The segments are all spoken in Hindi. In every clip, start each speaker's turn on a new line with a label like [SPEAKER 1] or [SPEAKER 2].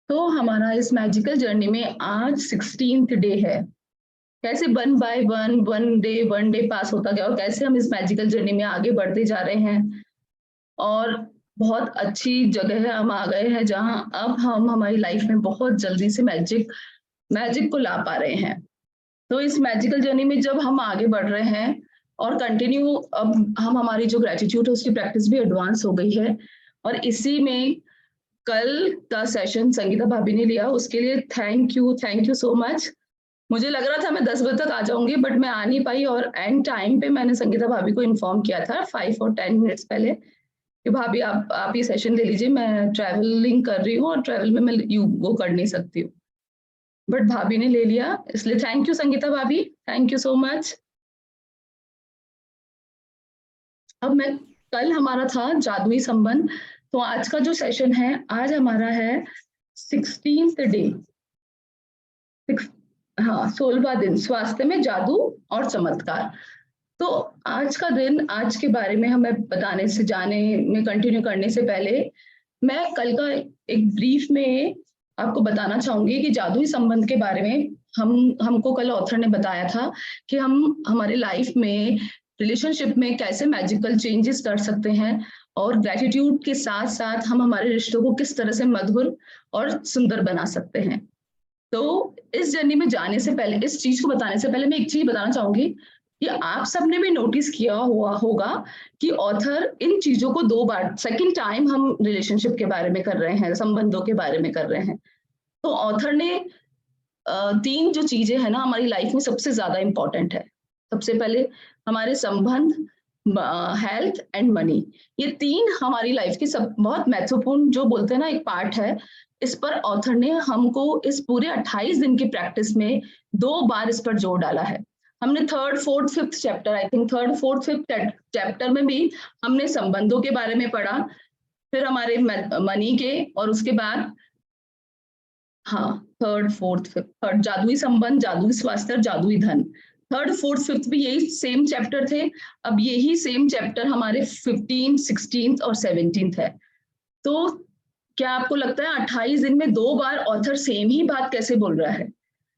[SPEAKER 1] तो हमारा इस मैजिकल जर्नी में आज 16th डे है। कैसे one by one one day pass होता गया और कैसे हम इस मैजिकल जर्नी में आगे बढ़ते जा रहे हैं। और बहुत अच्छी जगह है, हम आ गए हैं जहां अब हम हमारी लाइफ में बहुत जल्दी से मैजिक को ला पा रहे हैं। तो इस मैजिकल जर्नी में जब हम आगे बढ़ रहे हैं और कंटिन्यू अब हम हमारी जो ग्रेटिट्यूड है उसकी प्रैक्टिस भी एडवांस हो गई है। और इसी में कल का सेशन संगीता भाभी ने लिया, उसके लिए थैंक यू सो मच। मुझे लग रहा था मैं 10 बजे तक आ जाऊंगी, बट मैं आ नहीं पाई और एंड टाइम पे मैंने संगीता भाभी को इन्फॉर्म किया था 5 और 10 मिनट्स पहले कि भाभी आप ये सेशन ले लीजिए, मैं ट्रैवलिंग कर रही हूँ और ट्रैवल में मैं वो कर नहीं सकती हूँ। बट भाभी ने ले लिया, इसलिए थैंक यू संगीता भाभी, थैंक यू सो मच। अब मैं कल हमारा था जादुई संबंध, तो आज का जो सेशन है आज हमारा है 16th डे, हाँ 16वां दिन, स्वास्थ्य में जादू और चमत्कार। तो आज का दिन, आज के बारे में हमें बताने से जाने में कंटिन्यू करने से पहले मैं कल का एक ब्रीफ में आपको बताना चाहूंगी कि जादुई संबंध के बारे में हमको कल ऑथर ने बताया था कि हम हमारे लाइफ में रिलेशनशिप में कैसे मैजिकल चेंजेस कर सकते हैं और ग्रेटिट्यूड के साथ साथ हम हमारे रिश्तों को किस तरह से मधुर और सुंदर बना सकते हैं। तो इस जर्नी में जाने से पहले, इस चीज को बताने से पहले मैं एक चीज बताना चाहूंगी कि आप सबने भी नोटिस किया हुआ होगा कि ऑथर इन चीजों को 2 बार, सेकंड टाइम हम रिलेशनशिप के बारे में कर रहे हैं, संबंधों के बारे में कर रहे हैं। तो ऑथर ने 3 जो चीजें है ना हमारी लाइफ में सबसे ज्यादा इंपॉर्टेंट है। सबसे पहले हमारे संबंध, हेल्थ एंड मनी, ये 3 हमारी लाइफ की सब बहुत महत्वपूर्ण जो बोलते हैं ना एक पार्ट है। इस पर ऑथर ने हमको इस पूरे 28 दिन की प्रैक्टिस में 2 बार इस पर जोर डाला है। हमने 3rd, 4th, 5th chapter, I think 3rd, 4th, 5th chapter में भी हमने संबंधों के बारे में पढ़ा, फिर हमारे मनी के, और उसके बाद हाँ 3rd, 4th, 5th, 3rd जादुई संबंध, जादुई स्वास्थ्य, जादुई धन। 3rd, 4th, 5th भी यही सेम चैप्टर थे। अब यही सेम चैप्टर हमारे 15th, 16th और 17th है। तो क्या आपको लगता है 28 दिन में 2 बार ऑथर सेम ही बात कैसे बोल रहा है?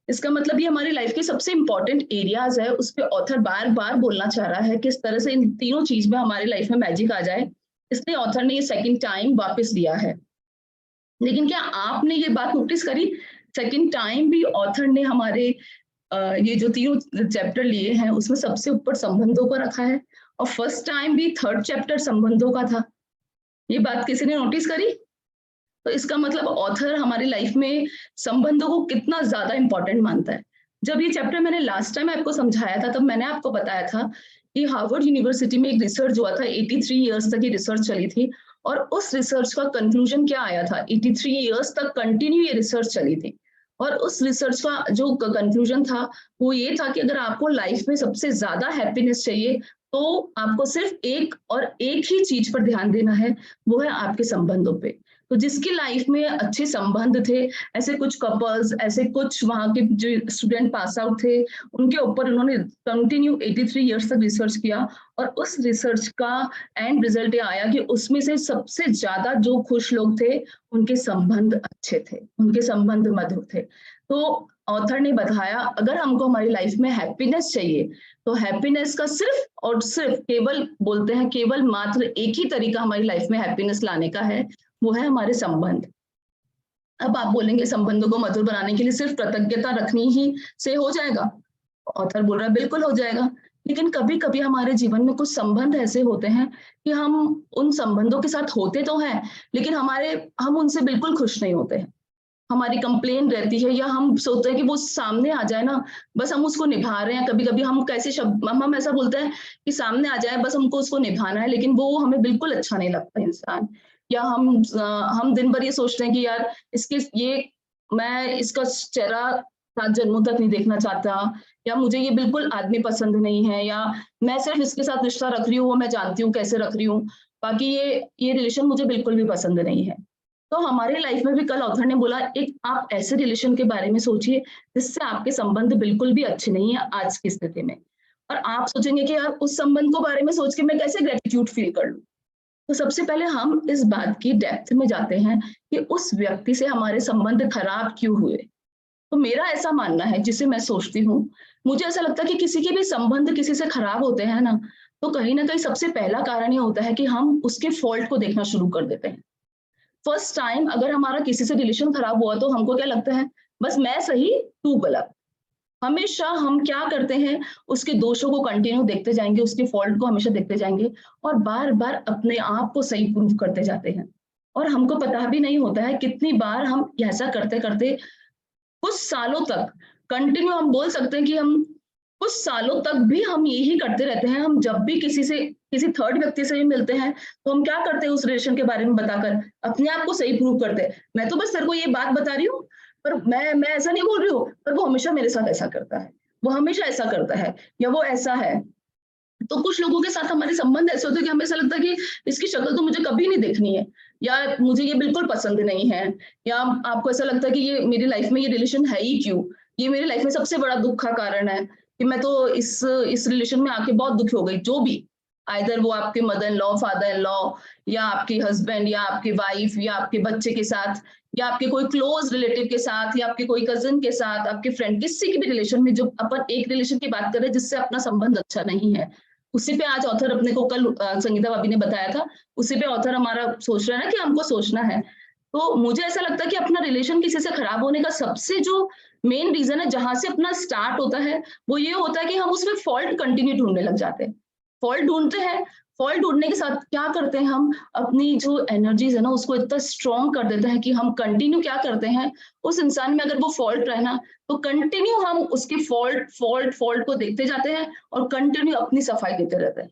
[SPEAKER 1] इसका मतलब ये हमारी लाइफ के सबसे इंपॉर्टेंट एरियाज है, उस पर ऑथर बार बार बोलना चाह रहा है किस तरह से इन तीनों चीज में हमारी लाइफ में मैजिक आ जाए, इसलिए ऑथर ने ये सेकंड टाइम वापस दिया है। लेकिन क्या आपने ये बात नोटिस करी, सेकंड टाइम भी ऑथर ने हमारे ये जो तीनों चैप्टर लिए हैं उसमें सबसे ऊपर संबंधों को रखा है, और फर्स्ट टाइम भी 3rd चैप्टर संबंधों का था। ये बात किसी ने नोटिस करी? तो इसका मतलब ऑथर हमारी लाइफ में संबंधों को कितना ज्यादा इंपॉर्टेंट मानता है। जब ये चैप्टर मैंने लास्ट टाइम आपको समझाया था तब मैंने आपको बताया था कि हार्वर्ड यूनिवर्सिटी में एक रिसर्च हुआ था, 83 इयर्स तक ये रिसर्च चली थी, और उस रिसर्च का कंक्लूजन क्या आया था, 83 इयर्स तक कंटिन्यू ये रिसर्च चली थी, और उस रिसर्च का जो कंक्लूजन था वो ये था कि अगर आपको लाइफ में सबसे ज्यादा हैप्पीनेस चाहिए तो आपको सिर्फ एक और एक ही चीज पर ध्यान देना है, वो है आपके संबंधों पे। तो जिसकी लाइफ में अच्छे संबंध थे, ऐसे कुछ कपल्स, ऐसे कुछ वहां के जो स्टूडेंट पास आउट थे, उनके ऊपर उन्होंने कंटिन्यू 83 इयर्स तक रिसर्च किया, और उस रिसर्च का एंड रिजल्ट ये आया कि उसमें से सबसे ज्यादा जो खुश लोग थे उनके संबंध अच्छे थे, उनके संबंध मधुर थे। तो ऑथर ने बताया अगर हमको हमारी लाइफ में हैप्पीनेस चाहिए तो हैप्पीनेस का सिर्फ और सिर्फ, केवल बोलते हैं केवल मात्र एक ही तरीका हमारी लाइफ में हैप्पीनेस लाने का है, वो है हमारे संबंध। अब आप बोलेंगे संबंधों को मधुर बनाने के लिए सिर्फ कृतज्ञता रखनी ही से हो जाएगा? ऑथर बोल रहा है बिल्कुल हो जाएगा, लेकिन कभी कभी हमारे जीवन में कुछ संबंध ऐसे होते हैं कि हम उन संबंधों के साथ होते तो हैं लेकिन हम उनसे बिल्कुल खुश नहीं होते हैं। हमारी कंप्लेन रहती है, या हम सोचते हैं कि वो सामने आ जाए ना, बस हम उसको निभा रहे हैं। कभी कभी हम कैसे शब्द हम ऐसा बोलते हैं कि सामने आ जाए, बस हमको उसको निभाना है, लेकिन वो हमें बिल्कुल अच्छा नहीं लगता इंसान। या हम दिन भर ये सोचते हैं कि यार इसके ये मैं इसका चेहरा 7 जन्मों तक नहीं देखना चाहता, या मुझे ये बिल्कुल आदमी पसंद नहीं है, या मैं सिर्फ इसके साथ रिश्ता रख रही हूँ, वो मैं जानती हूँ कैसे रख रही हूँ, बाकी ये रिलेशन मुझे बिल्कुल भी पसंद नहीं है। तो हमारे लाइफ में भी कल ऑथर ने बोला एक आप ऐसे रिलेशन के बारे में सोचिए जिससे आपके संबंध बिल्कुल भी अच्छे नहीं है आज की स्थिति में, और आप सोचेंगे कि यार उस संबंध को बारे में सोच के मैं कैसे ग्रेटिट्यूड फील कर लूं। तो सबसे पहले हम इस बात की डेप्थ में जाते हैं कि उस व्यक्ति से हमारे संबंध खराब क्यों हुए। तो मेरा ऐसा मानना है, जिसे मैं सोचती हूँ, मुझे ऐसा लगता है कि किसी के भी संबंध किसी से खराब होते हैं ना, तो कहीं ना कहीं सबसे पहला कारण ये होता है कि हम उसके फॉल्ट को देखना शुरू कर देते हैं। फर्स्ट टाइम अगर हमारा किसी से रिलेशन खराब हुआ तो हमको क्या लगता है, बस मैं सही तू गलत। हमेशा हम क्या करते हैं, उसके दोषों को कंटिन्यू देखते जाएंगे, उसके फॉल्ट को हमेशा देखते जाएंगे और बार बार अपने आप को सही प्रूव करते जाते हैं। और हमको पता भी नहीं होता है कितनी बार हम ऐसा करते करते कुछ सालों तक कंटिन्यू, हम बोल सकते हैं कि हम कुछ सालों तक भी हम यही करते रहते हैं। हम जब भी किसी थर्ड व्यक्ति से भी मिलते हैं तो हम क्या करते हैं, उस रिलेशन के बारे में बताकर अपने आप को सही प्रूव करते हैं, मैं तो बस तेरे को ये बात बता रही हूँ, पर मैं ऐसा नहीं बोल रही हूँ, पर वो हमेशा मेरे साथ ऐसा करता है, वो हमेशा ऐसा करता है, या वो ऐसा है। तो कुछ लोगों के साथ हमारे संबंध ऐसे होते हैं कि हमें ऐसा लगता है कि इसकी शक्ल तो मुझे कभी नहीं देखनी है, या मुझे ये बिल्कुल पसंद नहीं है, या आपको ऐसा लगता है कि ये मेरी लाइफ में ये रिलेशन है ही क्यों, ये मेरी लाइफ में सबसे बड़ा दुख का कारण है कि मैं तो इस रिलेशन में आके बहुत दुखी हो गई। जो भी, आइदर वो आपके mother in law, father in law, या आपकी हस्बैंड, या आपकी वाइफ, या आपके बच्चे के साथ, या आपके कोई क्लोज रिलेटिव के साथ, या आपके कोई कजिन के साथ, आपके फ्रेंड, किसी के भी रिलेशन में, जो अपन एक रिलेशन की बात कर रहे हैं जिससे अपना संबंध अच्छा नहीं है, उसी पे आज ऑथर अपने को कल संगीता भाभी ने बताया था, उसी पे ऑथर हमारा सोच रहा है ना कि हमको सोचना है। तो मुझे ऐसा लगता है कि अपना रिलेशन किसी से खराब होने का सबसे जो मेन रीजन है, जहां से अपना स्टार्ट होता है, वो ये होता है कि हम उसमें फॉल्ट कंटिन्यू ढूंढने लग जाते हैं। फॉल्ट ढूंढते हैं, फॉल्ट ढूंढने के साथ क्या करते हैं, हम अपनी जो एनर्जीज है ना उसको इतना स्ट्रॉन्ग कर देते हैं कि हम कंटिन्यू क्या करते हैं, उस इंसान में अगर वो फॉल्ट रहे ना, तो कंटिन्यू हम उसके फॉल्ट फॉल्ट फॉल्ट को देखते जाते हैं और कंटिन्यू अपनी सफाई देते रहते हैं।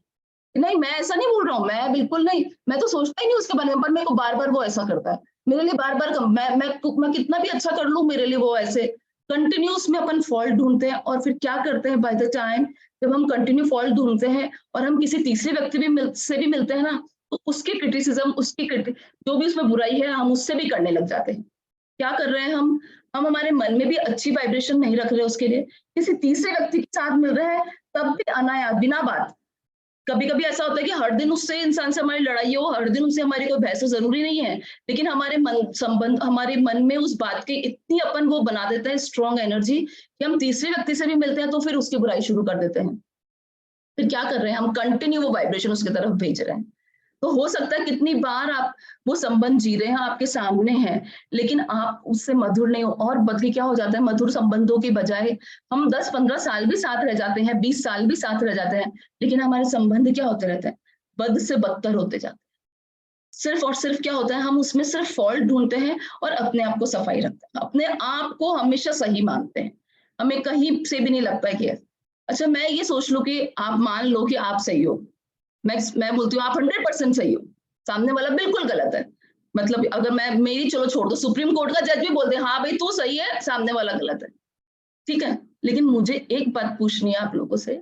[SPEAKER 1] नहीं, मैं ऐसा नहीं बोल रहा हूँ, मैं बिल्कुल नहीं, मैं तो सोचता ही नहीं उसके बारे में, पर मेरे को बार बार वो ऐसा करता है, मेरे लिए बार बार मैं कितना भी अच्छा कर लूं, मेरे लिए वो ऐसे कंटिन्यूस में अपन फॉल्ट ढूंढते हैं। और फिर क्या करते हैं, बाय द टाइम जब हम कंटिन्यू फॉल्ट ढूंढते हैं और हम किसी तीसरे व्यक्ति से भी मिलते हैं ना, तो उसके क्रिटिसिज्म, जो भी उसमें बुराई है, हम उससे भी करने लग जाते हैं। क्या कर रहे हैं हम हमारे मन में भी अच्छी वाइब्रेशन नहीं रख रहे उसके लिए, किसी तीसरे व्यक्ति के साथ मिल रहे हैं, तब भी अनायास बिना बात। कभी कभी ऐसा होता है कि हर दिन उससे इंसान से हमारी लड़ाई हो, हर दिन उससे हमारी कोई बहस हो, जरूरी नहीं है, लेकिन हमारे मन में उस बात की इतनी अपन वो बना देते हैं स्ट्रॉन्ग एनर्जी कि हम तीसरे व्यक्ति से भी मिलते हैं तो फिर उसकी बुराई शुरू कर देते हैं। फिर क्या कर रहे हैं, हम कंटिन्यू वो वाइब्रेशन उसकी तरफ भेज रहे हैं। तो हो सकता है कितनी बार आप वो संबंध जी रहे हैं, आपके सामने है, लेकिन आप उससे मधुर नहीं हो, और बल्कि क्या हो जाता है, मधुर संबंधों के बजाय हम 10-15 साल भी साथ रह जाते हैं, 20 साल भी साथ रह जाते हैं, लेकिन हमारे संबंध क्या होते रहते हैं, बद से बदतर होते जाते हैं। सिर्फ और सिर्फ क्या होता है, हम उसमें सिर्फ फॉल्ट ढूंढते हैं और अपने आप को सफाई रखते हैं, अपने आप को हमेशा सही मानते हैं, हमें कहीं से भी नहीं लगता है कि अच्छा मैं ये सोच लूं कि आप मान लो कि आप सही हो, मैं बोलती हूँ आप 100% सही हो, सामने वाला बिल्कुल गलत है। मतलब अगर मैं मेरी चलो छोड़ दो, सुप्रीम कोर्ट का जज भी बोलते हैं हाँ भाई तू सही है, सामने वाला गलत है, ठीक है, लेकिन मुझे एक बात पूछनी है आप लोगों से,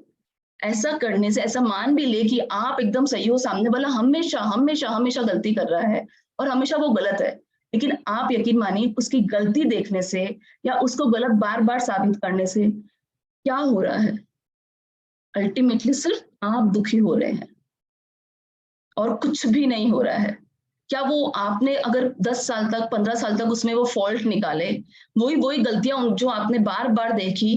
[SPEAKER 1] ऐसा करने से, ऐसा मान भी ले कि आप एकदम सही हो, सामने वाला हमेशा हमेशा हमेशा गलती कर रहा है और हमेशा वो गलत है, लेकिन आप यकीन मानिए उसकी गलती देखने से या उसको गलत बार बार साबित करने से क्या हो रहा है, अल्टीमेटली सिर्फ आप दुखी हो रहे हैं और कुछ भी नहीं हो रहा है। क्या वो आपने अगर 10 साल तक, 15 साल तक उसमें वो फॉल्ट निकाले, वही वही गलतियां जो आपने बार बार देखी,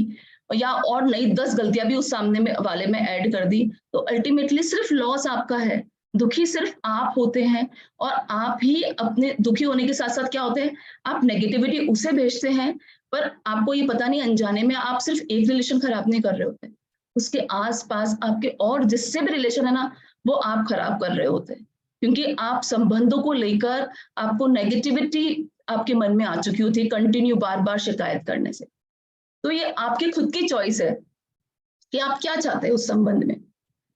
[SPEAKER 1] या और नई 10 गलतियां भी उस सामने में वाले में ऐड कर दी, तो अल्टीमेटली सिर्फ लॉस आपका है, दुखी सिर्फ आप होते हैं। और आप ही अपने दुखी होने के साथ साथ क्या होते हैं, आप नेगेटिविटी उसे भेजते हैं, पर आपको ये पता नहीं अनजाने में आप सिर्फ एक रिलेशन खराब नहीं कर रहे होते, उसके आसपास आपके और जिससे भी रिलेशन है ना, वो आप खराब कर रहे होते हैं, क्योंकि आप संबंधों को लेकर आपको नेगेटिविटी आपके मन में आ चुकी होती है कंटिन्यू बार बार शिकायत करने से। तो ये आपकी खुद की चॉइस है कि आप क्या चाहते हैं उस संबंध में।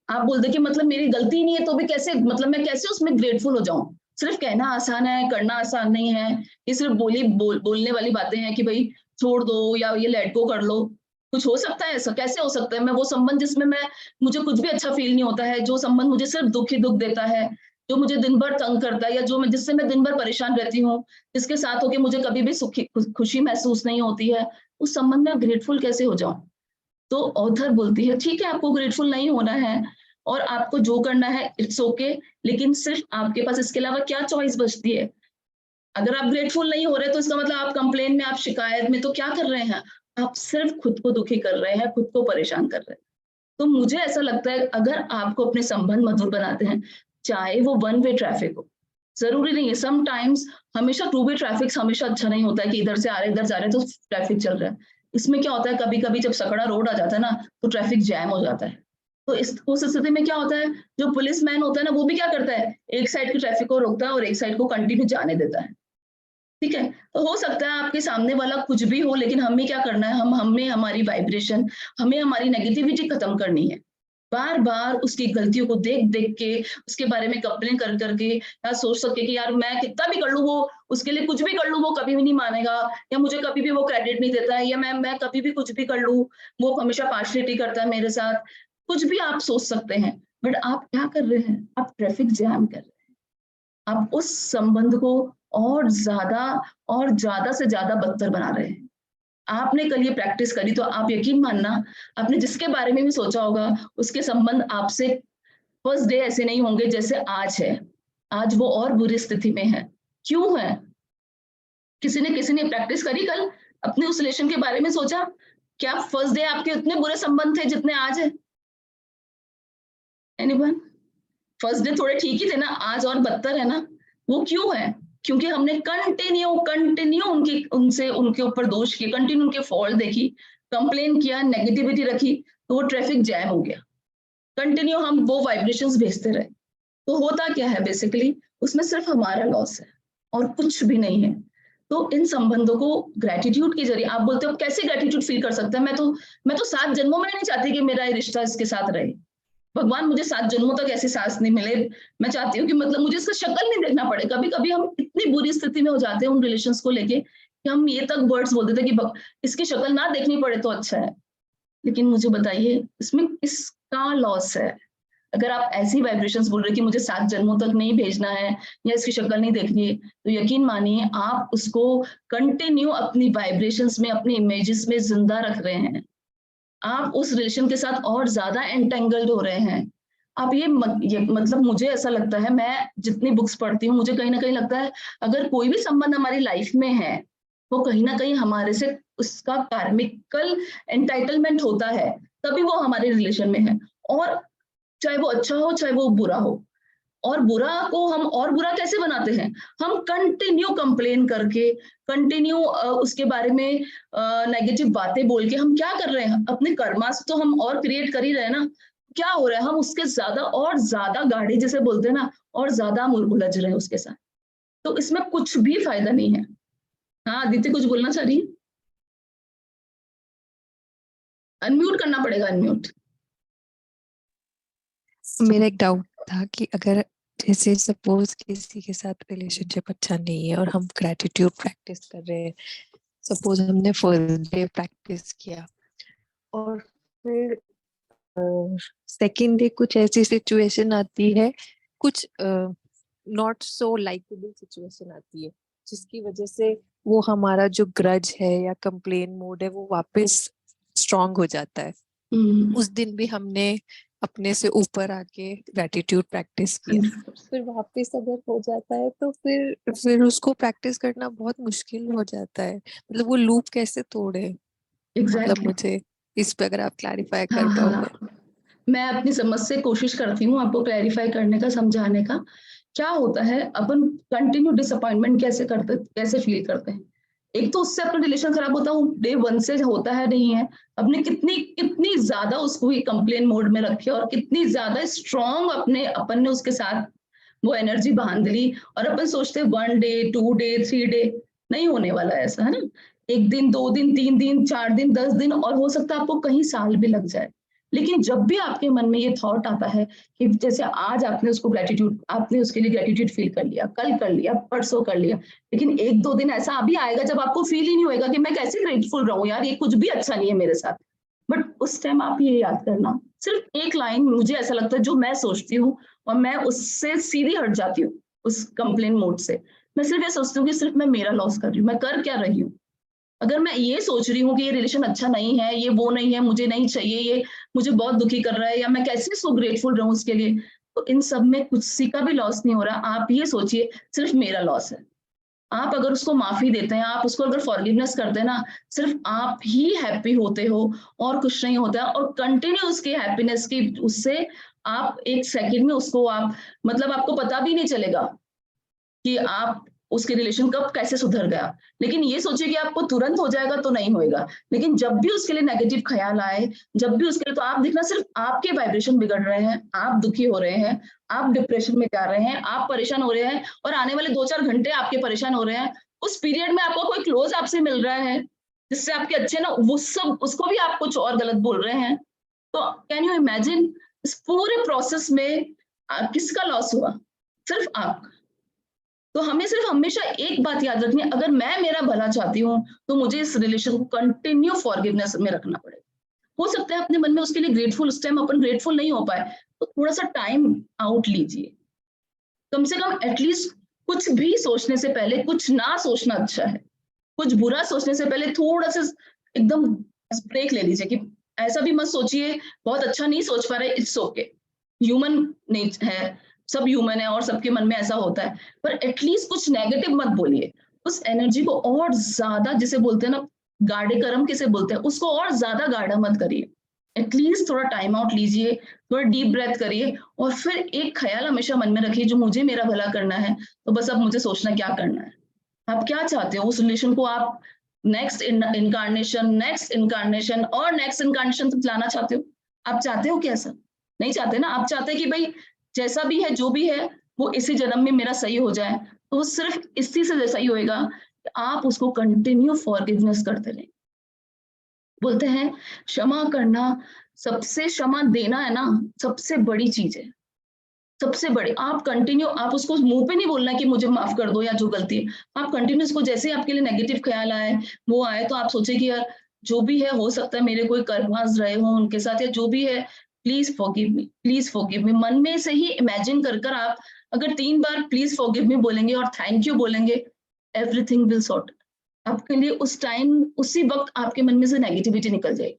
[SPEAKER 1] आप बोलते कि मतलब मेरी गलती नहीं है तो भी कैसे, मतलब मैं कैसे उसमें ग्रेटफुल हो जाऊं, सिर्फ कहना आसान है, करना आसान नहीं है, ये सिर्फ बोलने वाली बातें हैं कि भाई छोड़ दो या ये लेट गो कर लो। कुछ हो सकता है ऐसा, कैसे हो सकता है, मैं वो संबंध जिसमें मुझे कुछ भी अच्छा फील नहीं होता है, जो संबंध मुझे सिर्फ दुख ही दुख देता है, जो मुझे दिन भर तंग करता है, या जिससे मैं दिन भर परेशान रहती हूँ, जिसके साथ होके मुझे कभी भी खुशी महसूस नहीं होती है, उस संबंध में ग्रेटफुल कैसे हो जाऊं। तो ऑथर बोलती है ठीक है आपको ग्रेटफुल नहीं होना है, और आपको जो करना है इट्स ओके, लेकिन सिर्फ आपके पास इसके अलावा क्या चॉइस बचती है? अगर आप ग्रेटफुल नहीं हो रहे तो इसका मतलब आप कंप्लेन में, आप शिकायत में तो क्या कर रहे हैं? आप सिर्फ खुद को दुखी कर रहे हैं, खुद को परेशान कर रहे हैं। तो मुझे ऐसा लगता है अगर आपको अपने संबंध मधुर बनाते हैं, चाहे वो वन वे ट्रैफिक हो, जरूरी नहीं है समटाइम्स, हमेशा टू वे ट्रैफिक हमेशा अच्छा नहीं होता है कि इधर से आ रहे इधर जा रहे तो ट्रैफिक चल रहा है। इसमें क्या होता है, कभी कभी जब सकड़ा रोड आ जाता है ना तो ट्रैफिक जैम हो जाता है। तो उस स्थिति में क्या होता है, जो पुलिस मैन होता है ना वो भी क्या करता है, एक साइड की ट्रैफिक को रोकता है और एक साइड को कंटिन्यू जाने देता है। ठीक है, तो हो सकता है आपके सामने वाला कुछ भी हो, लेकिन हमें क्या करना है, हमें हमारी वाइब्रेशन, हमें हमारी नेगेटिविटी खत्म करनी है। बार बार उसकी गलतियों को देख देख के, उसके बारे में कंप्लेन कर करके, या सोच सके कि यार मैं कितना भी कर लूं, वो उसके लिए कुछ भी कर लूं वो कभी भी नहीं मानेगा, या मुझे कभी भी वो क्रेडिट नहीं देता है, या मैं कभी भी कुछ भी कर लूं वो हमेशा पार्शलिटी करता है मेरे साथ। कुछ भी आप सोच सकते हैं, बट आप क्या कर रहे हैं, आप ट्रैफिक जैम कर रहे हैं। आप उस संबंध को और ज्यादा से ज्यादा बदतर बना रहे हैं। आपने कल ये प्रैक्टिस करी तो आप यकीन मानना, आपने जिसके बारे में भी सोचा होगा उसके संबंध आपसे फर्स्ट डे ऐसे नहीं होंगे जैसे आज है। आज वो और बुरी स्थिति में है। क्यों है? किसी ने प्रैक्टिस करी कल, अपने उस रिलेशन के बारे में सोचा? क्या फर्स्ट डे आपके उतने बुरे संबंध थे जितने आज है? एनीवन? फर्स्ट डे थोड़े ठीक ही थे ना, आज और बदतर है ना। वो क्यों है? क्योंकि हमने कंटिन्यू उनसे उनके ऊपर दोष किए, कंटिन्यू उनके फॉल्ट देखी, कंप्लेन किया, नेगेटिविटी रखी, तो वो ट्रैफिक जैम हो गया। कंटिन्यू हम वो वाइब्रेशंस भेजते रहे, तो होता क्या है बेसिकली, उसमें सिर्फ हमारा लॉस है और कुछ भी नहीं है। तो इन संबंधों को ग्रेटिट्यूड के जरिए, आप बोलते हो कैसे ग्रेटिट्यूड फील कर सकते हैं, मैं तो 7 जन्मों में नहीं चाहती कि मेरा ये रिश्ता इसके साथ रहे। भगवान मुझे 7 जन्मों तक ऐसी सांस नहीं मिले। मैं चाहती हूँ कि मतलब मुझे इसका शक्ल नहीं देखना पड़े। कभी कभी हम इतनी बुरी स्थिति में हो जाते हैं उन रिलेशंस को लेके कि हम ये तक वर्ड्स बोल देते हैं कि इसकी शक्ल ना देखनी पड़े तो अच्छा है। लेकिन मुझे बताइए इसमें किसका लॉस है? अगर आप ऐसी वाइब्रेशंस बोल रहे कि मुझे 7 जन्मों तक नहीं भेजना है या इसकी शक्ल नहीं देखनी है, तो यकीन मानिए आप उसको कंटिन्यू अपनी वाइब्रेशंस में, अपनी इमेजेस में जिंदा रख रहे हैं। आप उस रिलेशन के साथ और ज्यादा एंटेंगल्ड हो रहे हैं। आप ये मतलब मुझे ऐसा लगता है, मैं जितनी बुक्स पढ़ती हूँ मुझे कहीं ना कहीं लगता है अगर कोई भी संबंध हमारी लाइफ में है वो कहीं ना कहीं हमारे से उसका कार्मिकल एंटाइटलमेंट होता है, तभी वो हमारे रिलेशन में है। और चाहे वो अच्छा हो चाहे वो बुरा हो, और बुरा को हम और बुरा कैसे बनाते हैं, हम कंटिन्यू कंप्लेन करके, कंटिन्यू उसके बारे में नेगेटिव बातें बोल के हम क्या कर रहे हैं, अपने कर्मास तो हम और क्रिएट कर ही रहे हैं ना। क्या हो रहा है, हम उसके ज्यादा और ज्यादा गाढ़े जैसे बोलते हैं ना, और ज्यादा हम उलझ रहे हैं उसके साथ। तो इसमें कुछ भी फायदा नहीं है। हाँ आदित्य कुछ बोलना चाह रही है? अनम्यूट करना पड़ेगा, अनम्यूट।
[SPEAKER 2] मेरा एक डाउट था कि अगर जैसे सपोज किसी के साथ रिलेशनशिप अच्छा नहीं है और हम ग्रेटिट्यूड प्रैक्टिस कर रहे हैं, सपोज हमने फर्स्ट डे प्रैक्टिस किया और फिर सेकंड डे कुछ ऐसी सिचुएशन आती है, कुछ नॉट सो लाइकेबल सिचुएशन आती है जिसकी वजह से वो हमारा जो ग्रज है या कंप्लेन मोड है वो वापस स्ट्रांग हो जाता है। उस दिन भी हमने अपने से ऊपर आके ग्रेटिट्यूड प्रैक्टिस किया, फिर वापस अगर हो जाता है तो फिर उसको प्रैक्टिस करना बहुत मुश्किल हो जाता है। मतलब वो लूप कैसे तोड़े? मतलब मुझे इस पे अगर आप क्लैरिफाई कर पाओ।
[SPEAKER 1] मैं अपनी समझ से कोशिश करती हूँ आपको क्लैरिफाई करने का, समझाने का। क्या होता है, अपन कंटिन्यू डिसअपॉइंटमेंट कैसे फील करते हैं? एक तो उससे अपना रिलेशन खराब होता है, डे 1 से होता है नहीं है। अपने कितनी कितनी ज्यादा उसको ही कंप्लेन मोड में रखे और कितनी ज्यादा स्ट्रॉन्ग अपन ने उसके साथ वो एनर्जी बांध ली, और अपन सोचते 1 डे 2 डे 3 डे, नहीं होने वाला ऐसा, है ना। 1 दिन 2 दिन 3 दिन 4 दिन 10 दिन, और हो सकता है आपको कहीं साल भी लग जाए। लेकिन जब भी आपके मन में ये थॉट आता है कि जैसे आज आपने उसके लिए ग्रेटिट्यूड फील कर लिया, कल कर लिया, परसों कर लिया, लेकिन 1-2 दिन ऐसा अभी आएगा जब आपको फील ही नहीं होएगा कि मैं कैसे ग्रेटफुल रहूं यार, ये कुछ भी अच्छा नहीं है मेरे साथ। बट उस टाइम आप ये याद करना, सिर्फ एक लाइन, मुझे ऐसा लगता है जो मैं सोचती हूँ और मैं उससे सीधी हट जाती हूँ, उस कंप्लेन मोड से। मैं सिर्फ ये सोचती हूँ कि सिर्फ मैं मेरा लॉस कर रही हूँ, मैं कर क्या रही हूँ? अगर मैं ये सोच रही हूँ कि ये रिलेशन अच्छा नहीं है, ये वो नहीं है, मुझे नहीं चाहिए, ये मुझे बहुत दुखी कर रहा है, या मैं कैसे इसको ग्रेटफुल रहूँ उसके लिए, तो इन सब में किसी का भी लॉस नहीं हो रहा। आप ये सोचिए सिर्फ मेरा लॉस है। आप अगर उसको माफ़ी देते हैं, आप उसको अगर फॉरगिवनेस करते हैं ना, सिर्फ आप ही हैप्पी होते हो और कुछ नहीं होता है। और कंटिन्यू उसकी हैप्पीनेस की उससे आप 1 सेकंड में उसको आप मतलब आपको पता भी नहीं चलेगा कि आप उसके रिलेशन कब कैसे सुधर गया। लेकिन ये सोचिए कि आपको तुरंत हो जाएगा तो नहीं होएगा। लेकिन जब भी उसके लिए नेगेटिव ख़्याल आए, जब भी उसके लिए, तो आप देखना सिर्फ आपके वाइब्रेशन बिगड़ रहे हैं, आप दुखी हो रहे हैं, आप डिप्रेशन में जा रहे हैं, आप परेशान हो रहे हैं और आने वाले 2-4 घंटे आपके परेशान हो रहे हैं। उस पीरियड में आपको कोई क्लोज़ आपसे मिल रहा है, जिससे आपके अच्छे ना वो सब उसको भी आप कुछ और गलत बोल रहे हैं। तो कैन यू इमेजिन इस पूरे प्रोसेस में किसका लॉस हुआ? सिर्फ आपका। तो हमें सिर्फ हमेशा एक बात याद रखनी है, अगर मैं मेरा भला चाहती हूँ, तो मुझे इस रिलेशन को कंटिन्यू फॉरगिवनेस में रखना पड़ेगा। हो सकता है अपने मन में उसके लिए ग्रेटफुल, उस टाइम अपन ग्रेटफुल नहीं हो पाए, तो थोड़ा-सा टाइम आउट लीजिए। कम से कम एटलीस्ट कुछ भी सोचने से पहले कुछ ना सोचना अच्छा है। कुछ बुरा सोचने से पहले थोड़ा-सा एकदम ब्रेक ले लीजिए कि ऐसा भी मत सोचिए, बहुत अच्छा नहीं सोच पा रहे, इट्स ओके। ह्यूमन है, सब ह्यूमन है और सबके मन में ऐसा होता है। पर एटलीस्ट कुछ नेगेटिव मत बोलिए। उस एनर्जी को और ज़्यादा, जिसे बोलते हैं ना गाढ़े कर्म किसे बोलते हैं, उसको और ज़्यादा गाढ़ा मत करिए। एटलीस्ट थोड़ा टाइम आउट लीजिए, थोड़ा डीप ब्रेथ करिए और फिर एक ख़्याल हमेशा मन में रखिए, जो मुझे मेरा भला करना है, तो बस अब मुझे सोचना क्या करना है। आप क्या चाहते हो? उस रिलेशन को आप नेक्स्ट इन्कार्नेशन और नेक्स्ट इन्कार्नेशन तक लाना चाहते हो? आप चाहते हो क्या ऐसा? नहीं चाहते ना, आप चाहते हैं कि भई जैसा भी है, जो भी है, वो इसी जन्म में मेरा सही हो जाए। तो वो सिर्फ़ इसी से सही होएगा कि आप उसको कंटिन्यू फॉरगिवनेस करते रहें। बोलते हैं क्षमा करना, सबसे क्षमा देना है ना, सबसे बड़ी चीज़ है। सबसे बड़े आप कंटिन्यू, आप उसको मुँह पे नहीं बोलना कि मुझे माफ़ कर दो या जो गलती है। आप कंटिन्यू उसको, जैसे ही आपके लिए नेगेटिव ख़्याल आए, वो आए, तो आप सोचिए कि यार जो भी है, हो सकता है मेरे कोई कर्मास रहे हों उनके साथ या जो भी है, प्लीज़ फ़ॉरगिव मी। मन में से ही इमेजिन कर आप अगर 3 बार प्लीज़ फ़ॉरगिव मी बोलेंगे और थैंक यू बोलेंगे, एवरीथिंग विल सॉर्ट। आपके लिए उस टाइम, उसी वक़्त आपके मन में से नेगेटिविटी निकल जाएगी।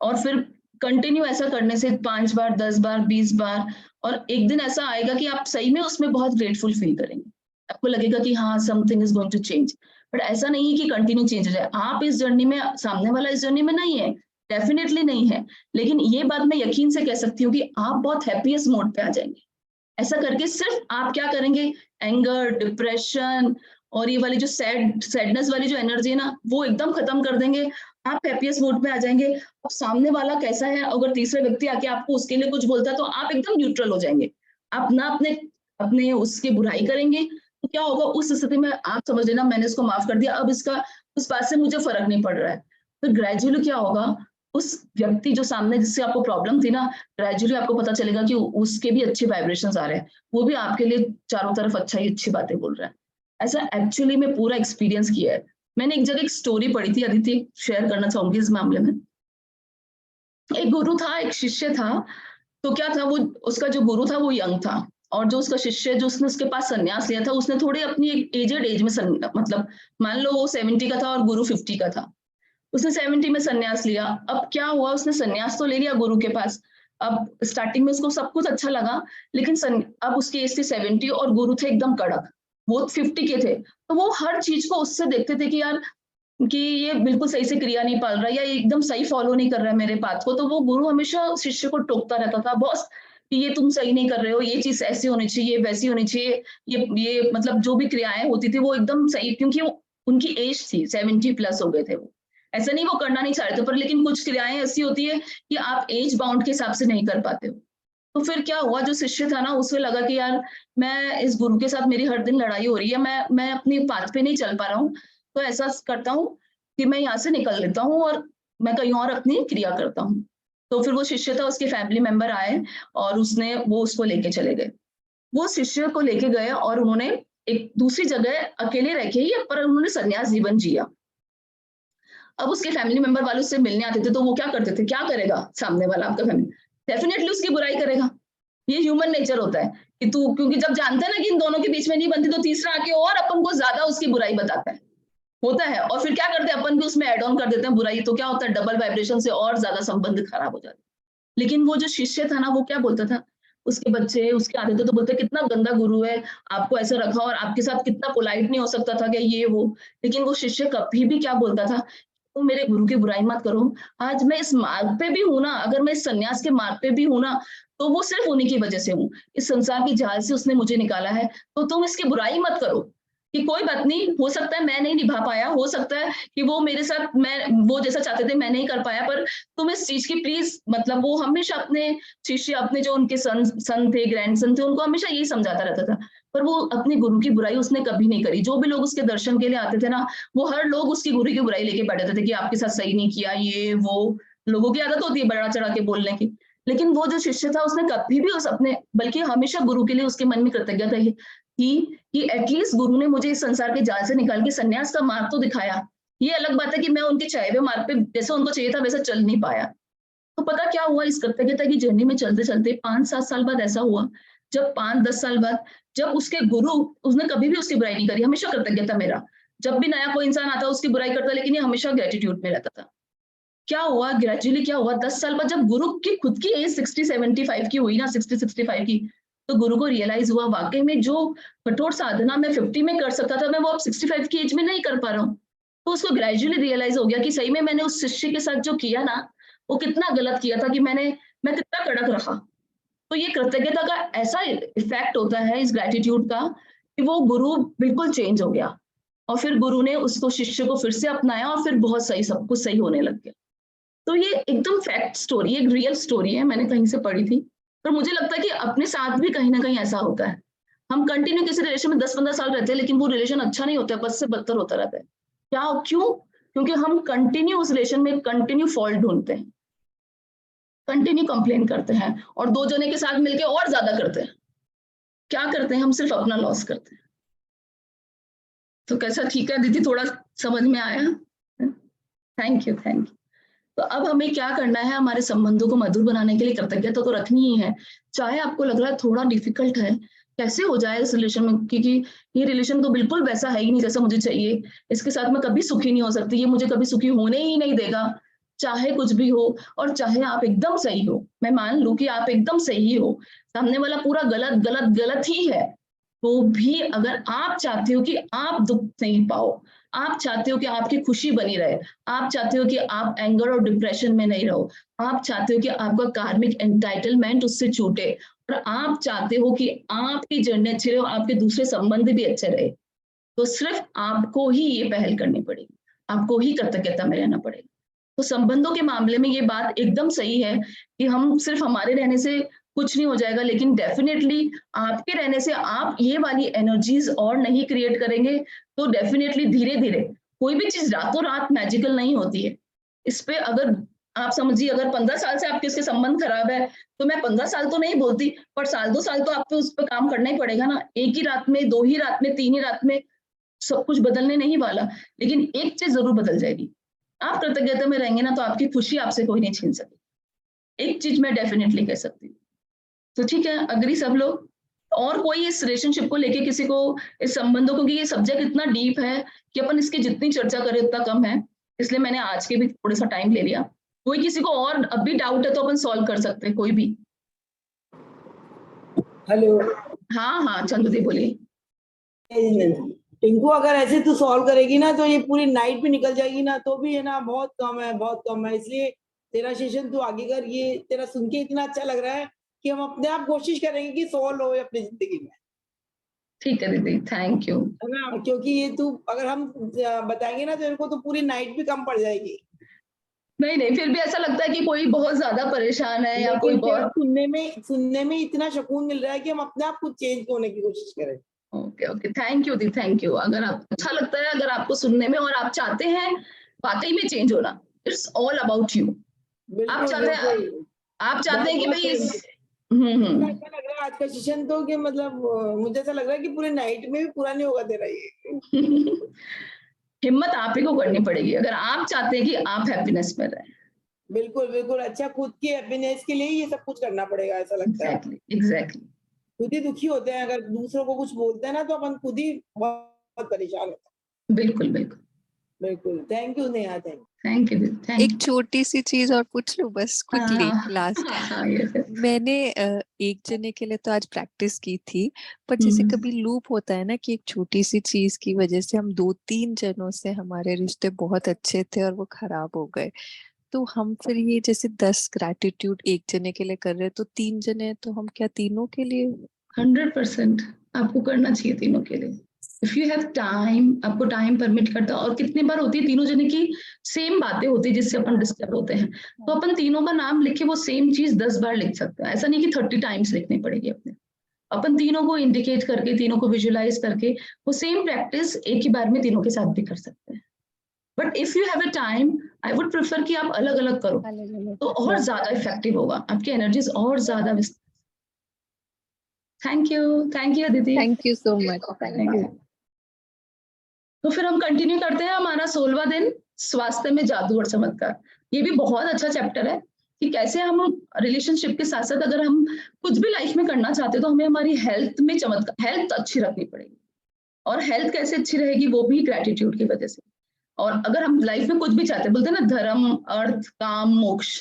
[SPEAKER 1] और फिर कंटिन्यू ऐसा करने से 5 बार, 10 बार, 20 बार, और एक दिन ऐसा आएगा कि आप सही में उसमें बहुत ग्रेटफुल फ़ील करेंगे। आपको लगेगा कि हाँ, something is going to change. But ऐसा नहीं है कि कंटिन्यू चेंज हो जाए। आप इस जर्नी में, सामने वाला इस जर्नी में नहीं है, डेफ़िनिटली नहीं है। लेकिन ये बात मैं यकीन से कह सकती हूँ कि आप बहुत हैप्पीएस्ट मोड पे आ जाएँगे। ऐसा करके सिर्फ आप क्या करेंगे, एंगर, डिप्रेशन और ये वाली जो सैडनेस वाली जो एनर्जी है ना, वो एकदम खत्म कर देंगे। आप हैप्पीएस्ट मोड में आ जाएँगे और सामने वाला कैसा है, अगर तीसरा व्यक्ति आके आपको उसके लिए कुछ बोलता है, तो आप एकदम न्यूट्रल हो जाएँगे। आप ना अपने अपने उसकी बुराई करेंगे, तो क्या होगा उस स्थिति में, आप समझ लेना मैंने इसको माफ़ कर दिया, अब इसका उस बात से मुझे फ़र्क नहीं पड़ रहा है। तो ग्रेजुअली क्या होगा, उस व्यक्ति जो सामने जिससे आपको प्रॉब्लम थी ना, ग्रेजुअली आपको पता चलेगा कि उसके भी अच्छे वाइब्रेशंस आ रहे हैं। वो भी आपके लिए चारों तरफ अच्छा ही अच्छी बातें बोल रहा है। ऐसा एक्चुअली में पूरा एक्सपीरियंस किया है। मैंने एक जगह एक स्टोरी पढ़ी थी, अदिति शेयर करना चाहूँगी इस मामले में। एक गुरु था, एक शिष्य था, तो क्या था, वो उसका जो गुरु था वो यंग था और जो उसका शिष्य, जो उसने उसके पास सन्यास लिया था, उसने थोड़ी अपनी एक एजेड एज में मतलब मान लो वो 70 का था और गुरु 50 का था। उसने 70 में सन्यास लिया। अब क्या हुआ, उसने सन्यास तो ले लिया गुरु के पास। अब स्टार्टिंग में उसको सब कुछ अच्छा लगा, लेकिन अब उसकी एज थी 70 और गुरु थे एकदम कड़क। वो 50 के थे। तो वो हर चीज़ को उससे देखते थे कि यार, कि ये बिल्कुल सही से क्रिया नहीं पाल रहा है या ये एकदम सही फॉलो नहीं कर रहा है मेरे पाथ को। तो वो गुरु हमेशा शिष्य को टोकता रहता था, बॉस कि ये तुम सही नहीं कर रहे हो, ये चीज़ ऐसी होनी चाहिए, वैसी होनी चाहिए। ये मतलब जो भी क्रियाएँ होती थी वो एकदम सही, क्योंकि वो उनकी एज थी, 70 प्लस हो गए थे वो। ऐसा नहीं वो करना नहीं चाह रहे थे, पर लेकिन कुछ क्रियाएँ ऐसी होती है कि आप एज बाउंड के हिसाब से नहीं कर पाते हो। तो फिर क्या हुआ, जो शिष्य था ना, उसे लगा कि यार मैं इस गुरु के साथ मेरी हर दिन लड़ाई हो रही है, मैं अपनी पाथ पे नहीं चल पा रहा हूँ, तो ऐसा करता हूँ कि मैं यहाँ से निकल लेता हूँ और मैं कहीं और अपनी क्रिया करता हूँ। तो फिर वो शिष्य था, उसके फैमिली मेंबर आए और वो उसको लेके चले गए। वो शिष्य को लेके गए और उन्होंने एक दूसरी जगह अकेले रह के ही, पर उन्होंने संन्यास जीवन जिया। अब उसके फैमिली मेंबर वाले उससे मिलने आते थे, तो वो क्या करते थे, क्या करेगा सामने वाला आपका फैमिली? डेफिनिटली उसकी बुराई करेगा। ये ह्यूमन नेचर होता है कि क्योंकि जब जानता है ना कि इन दोनों के बीच में नहीं बनती, तो तीसरा आके और अपन को ज़्यादा उसकी बुराई बताता है। होता है, और फिर क्या करते हैं अपन भी उसमें ऐड ऑन कर देते हैं बुराई, तो क्या होता है डबल वाइब्रेशन से और ज्यादा संबंध खराब हो जाता है। लेकिन वो जो शिष्य था ना, वो क्या बोलता था, उसके बच्चे उसके आते थे तो बोलते कितना गंदा गुरु है, आपको ऐसा रखा और आपके साथ कितना पोलाइट नहीं हो सकता था कि ये वो। लेकिन वो शिष्य कभी भी क्या बोलता था, तुम मेरे गुरु की बुराई मत करो, आज मैं इस मार्ग पे भी हूं ना, अगर मैं इस सन्यास के मार्ग पे भी हूं ना, तो वो सिर्फ उन्हीं की वजह से हूँ, इस संसार की जाल से उसने मुझे निकाला है, तो तुम इसकी बुराई मत करो, कि कोई बात नहीं, हो सकता है मैं नहीं निभा पाया, हो सकता है कि वो मेरे साथ मैं वो जैसा चाहते थे मैं नहीं कर पाया, पर तुम इस चीज की प्लीज, मतलब वो हमेशा अपने शिष्य, अपने जो उनके सन थे, ग्रैंडसन थे, उनको हमेशा यही समझाता रहता था। पर वो अपने गुरु की बुराई उसने कभी नहीं करी। जो भी लोग उसके दर्शन के लिए आते थे ना, वो हर लोग उसकी गुरु की बुराई लेके बैठे थे कि आपके साथ सही नहीं किया, ये वो। लोगों की आदत होती है बढ़ा चढ़ा के बोलने की। लेकिन वो जो शिष्य था उसने कभी भी उस अपने, बल्कि हमेशा गुरु के लिए उसके मन में कृतज्ञता कि एटलीस्ट गुरु ने मुझे इस संसार के जाल से निकाल के सन्यास का मार्ग तो दिखाया। ये अलग बात है कि मैं उनके चाहे हुए मार्ग पे जैसे उनको चाहिए था वैसा चल नहीं पाया। तो पता क्या हुआ, इस कृतज्ञता की जर्नी में चलते चलते 5-7 साल बाद ऐसा हुआ, जब 5-10 साल बाद, जब उसके गुरु, उसने कभी भी उसकी बुराई नहीं करी, हमेशा कृतज्ञता मेरा, जब भी नया कोई इंसान आता उसकी बुराई करता, लेकिन ये हमेशा ग्रेटिट्यूड में रहता था। क्या हुआ ग्रेजुअली, क्या हुआ 10 साल बाद, जब गुरु की खुद की एज 60-75 की हुई ना, 60-65 की, तो गुरु को रियलाइज हुआ वाकई में जो कठोर साधना मैं 50 में कर सकता था, मैं वो अब 65 की एज में नहीं कर पा रहा हूँ। तो उसको ग्रेजुअली रियलाइज हो गया कि सही में मैंने उस शिष्य के साथ जो किया ना, वो कितना गलत किया था, कि मैं कितना कड़क रहा। तो ये कृतज्ञता का ऐसा इफेक्ट होता है इस ग्रेटिट्यूड का, कि वो गुरु बिल्कुल चेंज हो गया, और फिर गुरु ने उसको, शिष्य को फिर से अपनाया, और फिर बहुत सही, सब कुछ सही होने लग गया। तो ये एकदम फैक्ट स्टोरी, एक रियल स्टोरी है, मैंने कहीं से पढ़ी थी। पर मुझे लगता है कि अपने साथ भी कहीं ना कहीं ऐसा होता है। हम कंटिन्यू किसी रिलेशन में 10-15 साल रहते हैं, लेकिन वो रिलेशन अच्छा नहीं होता है, बद से बदतर होता रहता है। क्या, क्यों? क्योंकि हम कंटिन्यू उस रिलेशन में कंटिन्यू फॉल्ट ढूंढते हैं, कंटिन्यू कंप्लेन करते हैं, और दो जने के साथ मिलकर और ज्यादा करते हैं। क्या करते हैं, हम सिर्फ अपना लॉस करते हैं। तो कैसा, ठीक है दीदी, थोड़ा समझ में आया? Thank you, thank you. तो अब हमें क्या करना है, हमारे संबंधों को मधुर बनाने के लिए कृतज्ञता तो रखनी ही है। चाहे आपको लग रहा है थोड़ा डिफिकल्ट है, कैसे हो जाए इस रिलेशन में, क्योंकि ये रिलेशन तो बिल्कुल वैसा है ही नहीं जैसा मुझे चाहिए, इसके साथ मैं कभी सुखी नहीं हो सकती, ये मुझे कभी सुखी होने ही नहीं देगा, चाहे कुछ भी हो। और चाहे आप एकदम सही हो, मैं मान लूं कि आप एकदम सही हो, सामने वाला पूरा गलत गलत गलत ही है, तो भी अगर आप चाहते हो कि आप दुख नहीं पाओ, आप चाहते हो कि आपकी खुशी बनी रहे, आप चाहते हो कि आप एंगर और डिप्रेशन में नहीं रहो, आप चाहते हो कि आपका कार्मिक एंटाइटलमेंट उससे छूटे, और आप चाहते हो कि आपकी जर्नी अच्छी रहे और आपके दूसरे संबंध भी अच्छे रहे, तो सिर्फ आपको ही ये पहल करनी पड़ेगी, आपको ही कृतज्ञता में रहना पड़ेगा। तो संबंधों के मामले में ये बात एकदम सही है कि हम सिर्फ हमारे रहने से कुछ नहीं हो जाएगा, लेकिन डेफिनेटली आपके रहने से आप ये वाली एनर्जीज और नहीं क्रिएट करेंगे, तो डेफिनेटली धीरे धीरे, कोई भी चीज रातों रात मैजिकल नहीं होती है। इस पे अगर आप समझिए, अगर 15 साल से आपके उसके संबंध खराब है, तो मैं 15 साल तो नहीं बोलती, पर साल 2 साल तो आपको उस पर काम करना ही पड़ेगा ना। एक ही रात में, दो ही रात में, तीन ही रात में सब कुछ बदलने नहीं वाला, लेकिन एक चीज जरूर बदल जाएगी। आप कृतज्ञता में रहेंगे ना, तो आपकी खुशी आपसे कोई नहीं छीन सके। एक चीज मैं डेफिनेटली कह सकती हूँ। तो ठीक है, अग्री सब लोग? और कोई इस रिलेशनशिप को लेके किसी को, इस संबंधों, क्योंकि ये सब्जेक्ट इतना डीप है कि अपन इसकी जितनी चर्चा करें उतना कम है, इसलिए मैंने आज के भी थोड़ा सा टाइम ले लिया। कोई किसी को और अब भी डाउट है तो अपन सॉल्व कर सकते हैं, कोई भी।
[SPEAKER 3] हेलो।
[SPEAKER 1] हाँ हाँ, चंदू दी बोलिए।
[SPEAKER 3] टिंकू, अगर ऐसे तू सॉल्व करेगी ना तो ये पूरी नाइट भी निकल जाएगी ना, तो भी है ना, बहुत कम है, बहुत कम है। इसलिए तेरा सेशन तू आगे कर, ये तेरा सुन के इतना अच्छा लग रहा है कि हम अपने आप कोशिश करेंगे कि सॉल्व हो अपनी जिंदगी में।
[SPEAKER 1] ठीक है दीदी, थैंक यू।
[SPEAKER 3] है ना, क्योंकि ये तू अगर हम बताएंगे ना तेरे को, तो पूरी नाइट भी कम पड़ जाएगी।
[SPEAKER 1] नहीं नहीं, फिर भी ऐसा लगता है कि कोई बहुत ज्यादा परेशान है या कोई
[SPEAKER 3] लेकिन तेरा
[SPEAKER 1] बहुत।
[SPEAKER 3] सुनने में इतना सुकून मिल रहा है कि हम अपने आप कुछ चेंज होने की कोशिश करें।
[SPEAKER 1] Okay okay, thank you the, thank you. अगर आप अच्छा लगता है, अगर आपको सुनने में, और आप चाहते हैं वाकई में चेंज होना, इट्स ऑल अबाउट यू। आप
[SPEAKER 3] बिल्कुल
[SPEAKER 1] चाहते हैं,
[SPEAKER 3] बिल्कुल।
[SPEAKER 1] आप चाहते
[SPEAKER 3] बहुत
[SPEAKER 1] हैं कि
[SPEAKER 3] बहुत
[SPEAKER 1] भाई
[SPEAKER 3] थैंक
[SPEAKER 1] इस।
[SPEAKER 3] यू। ऐसा लग रहा है आज का सेशन तो कि मतलब मुझे ऐसा लग रहा है कि पूरे नाइट में भी पूरा नहीं होगा तेरा ये।
[SPEAKER 1] हिम्मत आप ही को करनी पड़ेगी, अगर आप चाहते हैं कि आप हैप्पीनेस में रहें।
[SPEAKER 3] बिल्कुल बिल्कुल। अच्छा, खुद की हैप्पीनेस के लिए ये सब कुछ करना पड़ेगा, ऐसा लगता है।
[SPEAKER 1] Exactly exactly.
[SPEAKER 3] खुद ही दुखी होते हैं, अगर दूसरों को कुछ बोलते हैं ना तो अपन खुद ही बहुत परेशान होते
[SPEAKER 1] बिल्कुल बिल्कुल।
[SPEAKER 3] बिल्कुल, thank you Neha, thank
[SPEAKER 1] thank you, thank
[SPEAKER 2] एक छोटी सी चीज और पूछ लूं बस क्विकली लास्ट। मैंने एक जने के लिए तो आज प्रैक्टिस की थी, पर जैसे कभी लूप होता है ना कि एक छोटी सी चीज की वजह से हम 2-3 जनों से हमारे रिश्ते बहुत अच्छे थे और वो खराब हो गए, तो हम फिर ये जैसे 10 ग्रैटिट्यूड एक जने के लिए कर रहे हैं तो 3 जने, तो हम क्या तीनों के लिए?
[SPEAKER 1] 100% आपको करना चाहिए तीनों के लिए। इफ यू हैव टाइम, आपको टाइम परमिट करता है, और कितनी बार होती है तीनों जने की सेम बातें होती है जिससे अपन डिस्टर्ब होते हैं, तो अपन तीनों का नाम लिख के वो सेम चीज 10 बार लिख सकते हैं। ऐसा नहीं कि 30 टाइम्स लिखनी पड़ेगी अपने, अपन तीनों को इंडिकेट करके, तीनों को विजुअलाइज करके वो सेम प्रैक्टिस एक ही बार में तीनों के साथ भी कर सकते हैं। But if you have a time, I would prefer कि आप अलग अलग करो, तो और ज्यादा इफेक्टिव होगा, आपकी एनर्जीज और ज्यादा। थैंक यू दीदी,
[SPEAKER 2] thank you so much, thank you.
[SPEAKER 1] तो फिर हम कंटिन्यू करते हैं हमारा 16वां दिन, स्वास्थ्य में जादू और चमत्कार। ये भी बहुत अच्छा चैप्टर है कि कैसे हम रिलेशनशिप के साथ साथ अगर हम कुछ भी लाइफ में करना चाहते हैं तो हमें हमारी हेल्थ में चमत्कार, हेल्थ अच्छी रखनी पड़ेगी। और हेल्थ कैसे अच्छी रहेगी, वो भी ग्रेटिट्यूड की वजह से। और अगर हम लाइफ में कुछ भी चाहते हैं, बोलते हैं ना धर्म, अर्थ, काम, मोक्ष,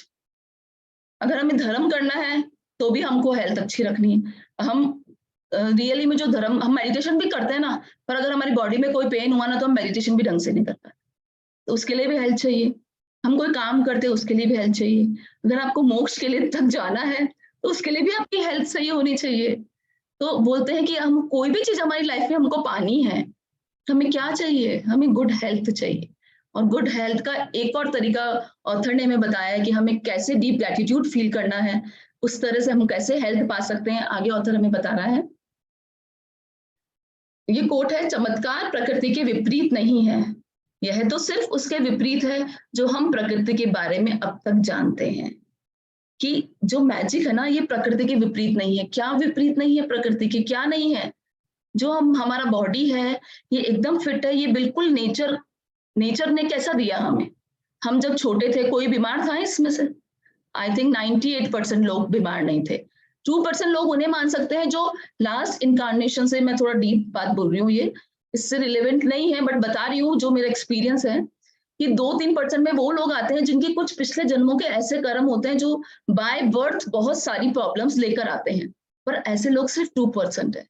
[SPEAKER 1] अगर हमें धर्म करना है तो भी हमको हेल्थ अच्छी रखनी है। हम रियली में जो धर्म, हम मेडिटेशन भी करते हैं ना, पर अगर हमारी बॉडी में कोई पेन हुआ ना तो हम मेडिटेशन भी ढंग से नहीं कर पाते, तो उसके लिए भी हेल्थ चाहिए। हम कोई काम करते हैं उसके लिए भी हेल्थ चाहिए। अगर आपको मोक्ष के लिए तक जाना है तो उसके लिए भी आपकी हेल्थ सही होनी चाहिए। तो बोलते हैं कि हम कोई भी चीज हमारी लाइफ में हमको पानी है, हमें क्या चाहिए, हमें गुड हेल्थ चाहिए। और गुड हेल्थ का एक और तरीका ऑथर ने हमें बताया है कि हमें कैसे डीप ग्रेटिट्यूड फील करना है, उस तरह से हम कैसे हेल्थ पा सकते हैं, आगे ऑथर हमें बता रहा है। ये कोट है, चमत्कार प्रकृति के विपरीत नहीं है, यह तो सिर्फ उसके विपरीत है जो हम प्रकृति के बारे में अब तक जानते हैं। कि जो मैजिक है ना, ये प्रकृति के विपरीत नहीं है। क्या विपरीत नहीं है प्रकृति के, क्या नहीं है? जो हमारा बॉडी है ये एकदम फिट है, ये बिल्कुल नेचर ने कैसा दिया हमें। हम जब छोटे थे कोई बीमार था इसमें से? आई थिंक 98% लोग बीमार नहीं थे। 2% लोग उन्हें मान सकते हैं जो लास्ट इनकारनेशन से, मैं थोड़ा डीप बात बोल रही हूँ, ये इससे रिलेवेंट नहीं है बट बता रही हूँ जो मेरा एक्सपीरियंस है, कि 2-3% में वो लोग आते हैं जिनके कुछ पिछले जन्मों के ऐसे कर्म होते हैं जो बाय बर्थ बहुत सारी प्रॉब्लम्स लेकर आते हैं, पर ऐसे लोग सिर्फ 2% है।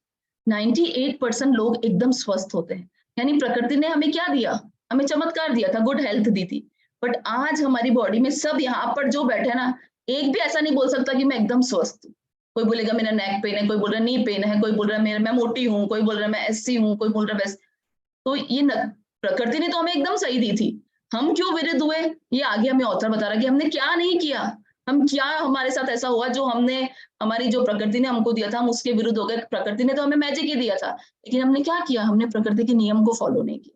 [SPEAKER 1] 98% लोग एकदम स्वस्थ होते हैं। यानी प्रकृति ने हमें क्या दिया, हमें चमत्कार दिया था, गुड हेल्थ दी थी। बट आज हमारी बॉडी में सब यहाँ पर जो बैठे ना, एक भी ऐसा नहीं बोल सकता कि मैं एकदम स्वस्थ हूँ। कोई बोलेगा मेरा नेक पेन है, कोई बोल रहा नी पेन है, कोई बोल रहा है मैं मोटी हूँ, कोई बोल रहा है मैं ऐसी हूँ, कोई बोल रहा है वैसे। तो ये प्रकृति ने तो हमें एकदम सही दी थी, हम क्यों विरुद्ध हुए? ये आगे हमें ऑथर बता रहा कि हमने क्या नहीं किया, हम क्या, हमारे साथ ऐसा हुआ जो हमने, हमारी जो प्रकृति ने हमको दिया था हम उसके विरुद्ध हो गए। प्रकृति ने तो हमें मैजिक ही दिया था, लेकिन हमने क्या किया, हमने प्रकृति के नियम को फॉलो नहीं किया।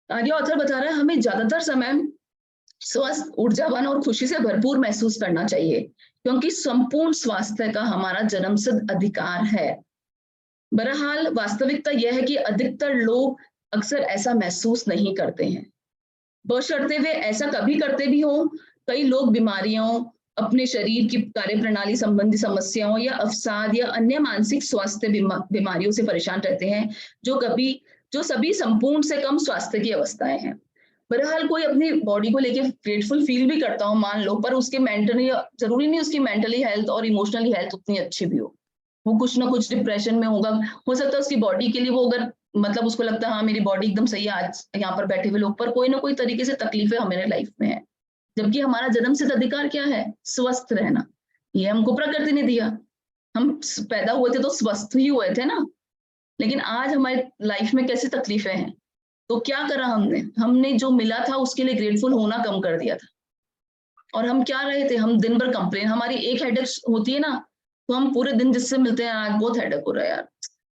[SPEAKER 1] आगे ऑथर बता रहा है हमें ज्यादातर समय स्वस्थ, ऊर्जावान और खुशी से भरपूर महसूस करना चाहिए, क्योंकि संपूर्ण स्वास्थ्य का हमारा जन्मसिद्ध अधिकार है। बहरहाल वास्तविकता यह है कि अधिकतर लोग अक्सर ऐसा महसूस नहीं करते हैं, बशर्ते वे ऐसा कभी करते भी हो। कई लोग बीमारियों, अपने शरीर की कार्यप्रणाली संबंधी समस्याओं या अवसाद या अन्य मानसिक स्वास्थ्य बीमारियों से परेशान रहते हैं, जो सभी संपूर्ण से कम स्वास्थ्य की अवस्थाएं हैं। बहरहाल कोई अपनी बॉडी को लेके ग्रेटफुल फील भी करता हो मान लो, पर उसके मेंटली, जरूरी नहीं उसकी मेंटली हेल्थ और इमोशनली हेल्थ उतनी अच्छी भी हो, वो कुछ ना कुछ डिप्रेशन में होगा। हो सकता है उसकी बॉडी के लिए वो, अगर मतलब उसको लगता है हाँ मेरी बॉडी एकदम सही है, आज यहाँ पर बैठे हुए लोग पर कोई ना कोई तरीके से तकलीफें हमारे लाइफ में है, जबकि हमारा जन्मसिद्ध अधिकार क्या है, स्वस्थ रहना। ये हमको प्रकृति ने दिया, हम पैदा हुए थे तो स्वस्थ ही हुए थे ना। लेकिन आज हमारी लाइफ में कैसी तकलीफें हैं, तो क्या करा हमने जो मिला था उसके लिए ग्रेटफुल होना कम कर दिया था। और हम क्या रहे थे, हम दिन भर कंप्लेन, हमारी एक हेडेक होती है ना, तो हम पूरे दिन जिससे मिलते हैं आज बहुत हेडेक हो रहा है यार,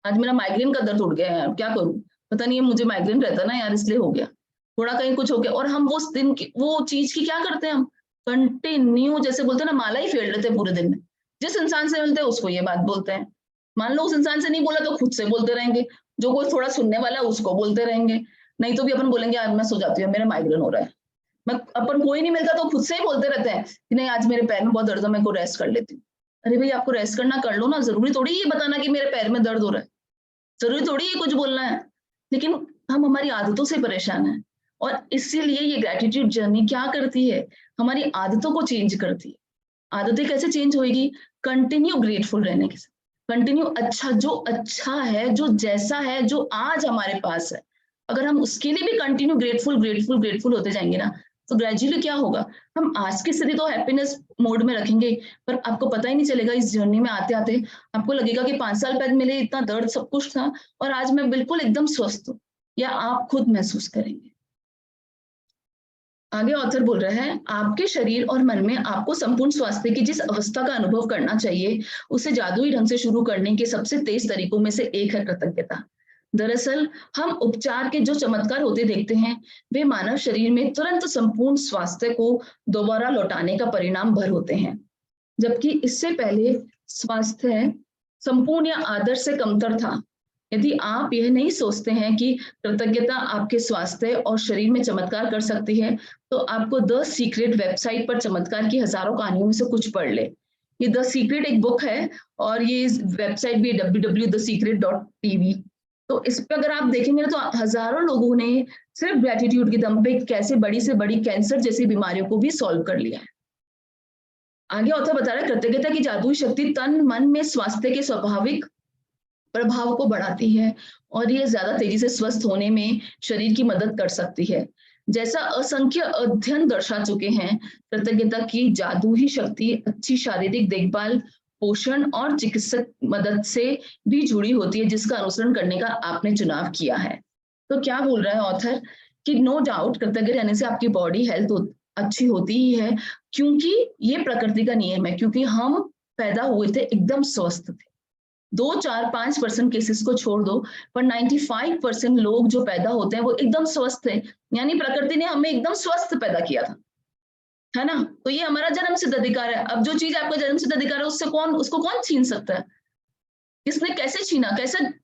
[SPEAKER 1] आज मेरा माइग्रेन का दर्द उठ गया है यार, क्या करूं, पता नहीं है मुझे माइग्रेन रहता ना यार इसलिए हो गया, थोड़ा कहीं कुछ हो गया। और हम वो दिन की वो चीज की क्या करते हैं, हम कंटिन्यू जैसे बोलते हैं ना माला ही फेर लेते हैं पूरे दिन में। जिस इंसान से मिलते हैं उसको ये बात बोलते हैं, मान लो उस इंसान से नहीं बोला तो खुद से बोलते रहेंगे, जो कोई थोड़ा सुनने वाला है उसको बोलते रहेंगे, नहीं तो भी अपन बोलेंगे आज मैं सो जाती हूँ मेरा माइग्रेन हो रहा है। मैं अपन कोई नहीं मिलता तो खुद से ही बोलते रहते हैं कि नहीं आज मेरे पैर में बहुत दर्द है, मैं को रेस्ट कर लेती हूँ। अरे भाई आपको रेस्ट करना कर लो ना, जरूरी थोड़ी ये बताना कि मेरे पैर में दर्द हो रहा है, जरूरी थोड़ी ये कुछ बोलना है। लेकिन हम हमारी आदतों से परेशान हैं। और इसीलिए ये ग्रेटिट्यूड जर्नी क्या करती है, हमारी आदतों को चेंज करती है। आदतें कैसे चेंज होएगी, कंटिन्यू ग्रेटफुल रहने के साथ, कंटिन्यू अच्छा, जो अच्छा है, जो जैसा है, जो आज हमारे पास है, अगर हम उसके लिए भी कंटिन्यू ग्रेटफुल ग्रेटफुल ग्रेटफुल होते जाएंगे ना, तो ग्रेजुअली क्या होगा, हम आज की स्थिति तो हैप्पीनेस मोड में रखेंगे, पर आपको पता ही नहीं चलेगा इस जर्नी में आते आते आपको लगेगा कि 5 साल पहले मेरे इतना दर्द सब कुछ था और आज मैं बिल्कुल एकदम स्वस्थ हूँ, या आप खुद महसूस करेंगे। आगे ऑथर बोल रहे हैं, आपके शरीर और मन में आपको संपूर्ण स्वास्थ्य की जिस अवस्था का अनुभव करना चाहिए, उसे जादुई ढंग से शुरू करने के सबसे तेज तरीकों में से एक है कृतज्ञता। दरअसल हम उपचार के जो चमत्कार होते देखते हैं, वे मानव शरीर में तुरंत संपूर्ण स्वास्थ्य को दोबारा लौटाने का परिणाम भर होते हैं, जबकि इससे पहले स्वास्थ्य संपूर्ण या आदर्श से कमतर था। यदि आप यह नहीं सोचते हैं कि कृतज्ञता आपके स्वास्थ्य और शरीर में चमत्कार कर सकती है, तो आपको द सीक्रेट वेबसाइट पर चमत्कार की हजारों कहानियों में से कुछ पढ़ ले। ये द सीक्रेट एक बुक है और ये वेबसाइट भी www.thesecret.tv। तो इस पे अगर आप देखेंगे तो हजारों लोगों ने सिर्फ ग्रेटिट्यूड के दम पे कैसे बड़ी से बड़ी कैंसर जैसी बीमारियों को भी सॉल्व कर लिया है। आगे ऑथर बता रहा है, कृतज्ञता की जादुई शक्ति तन मन में स्वास्थ्य के स्वाभाविक प्रभाव को बढ़ाती है और ये ज्यादा तेजी से स्वस्थ होने में शरीर की मदद कर सकती है। जैसा असंख्य अध्ययन दर्शा चुके हैं, कृतज्ञता की जादुई शक्ति अच्छी शारीरिक देखभाल, पोषण और चिकित्सक मदद से भी जुड़ी होती है, जिसका अनुसरण करने का आपने चुनाव किया है। तो क्या बोल रहा है ऑथर कि नो डाउट कृतज्ञ रहने से आपकी बॉडी हेल्थ अच्छी होती ही है, क्योंकि ये प्रकृति का नियम है, क्योंकि हम पैदा हुए थे एकदम स्वस्थ थे। 2-4-5% केसेस को छोड़ दो, पर 95% लोग जो पैदा होते हैं वो एकदम स्वस्थ है, यानी प्रकृति ने हमें एकदम स्वस्थ पैदा किया था, है ना। तो ये हमारा जन्म सिद्ध अधिकार है। अब जो चीज आपका जन्म सिद्ध अधिकार है उसको कौन छीन सकता है, किसने कैसे छीना,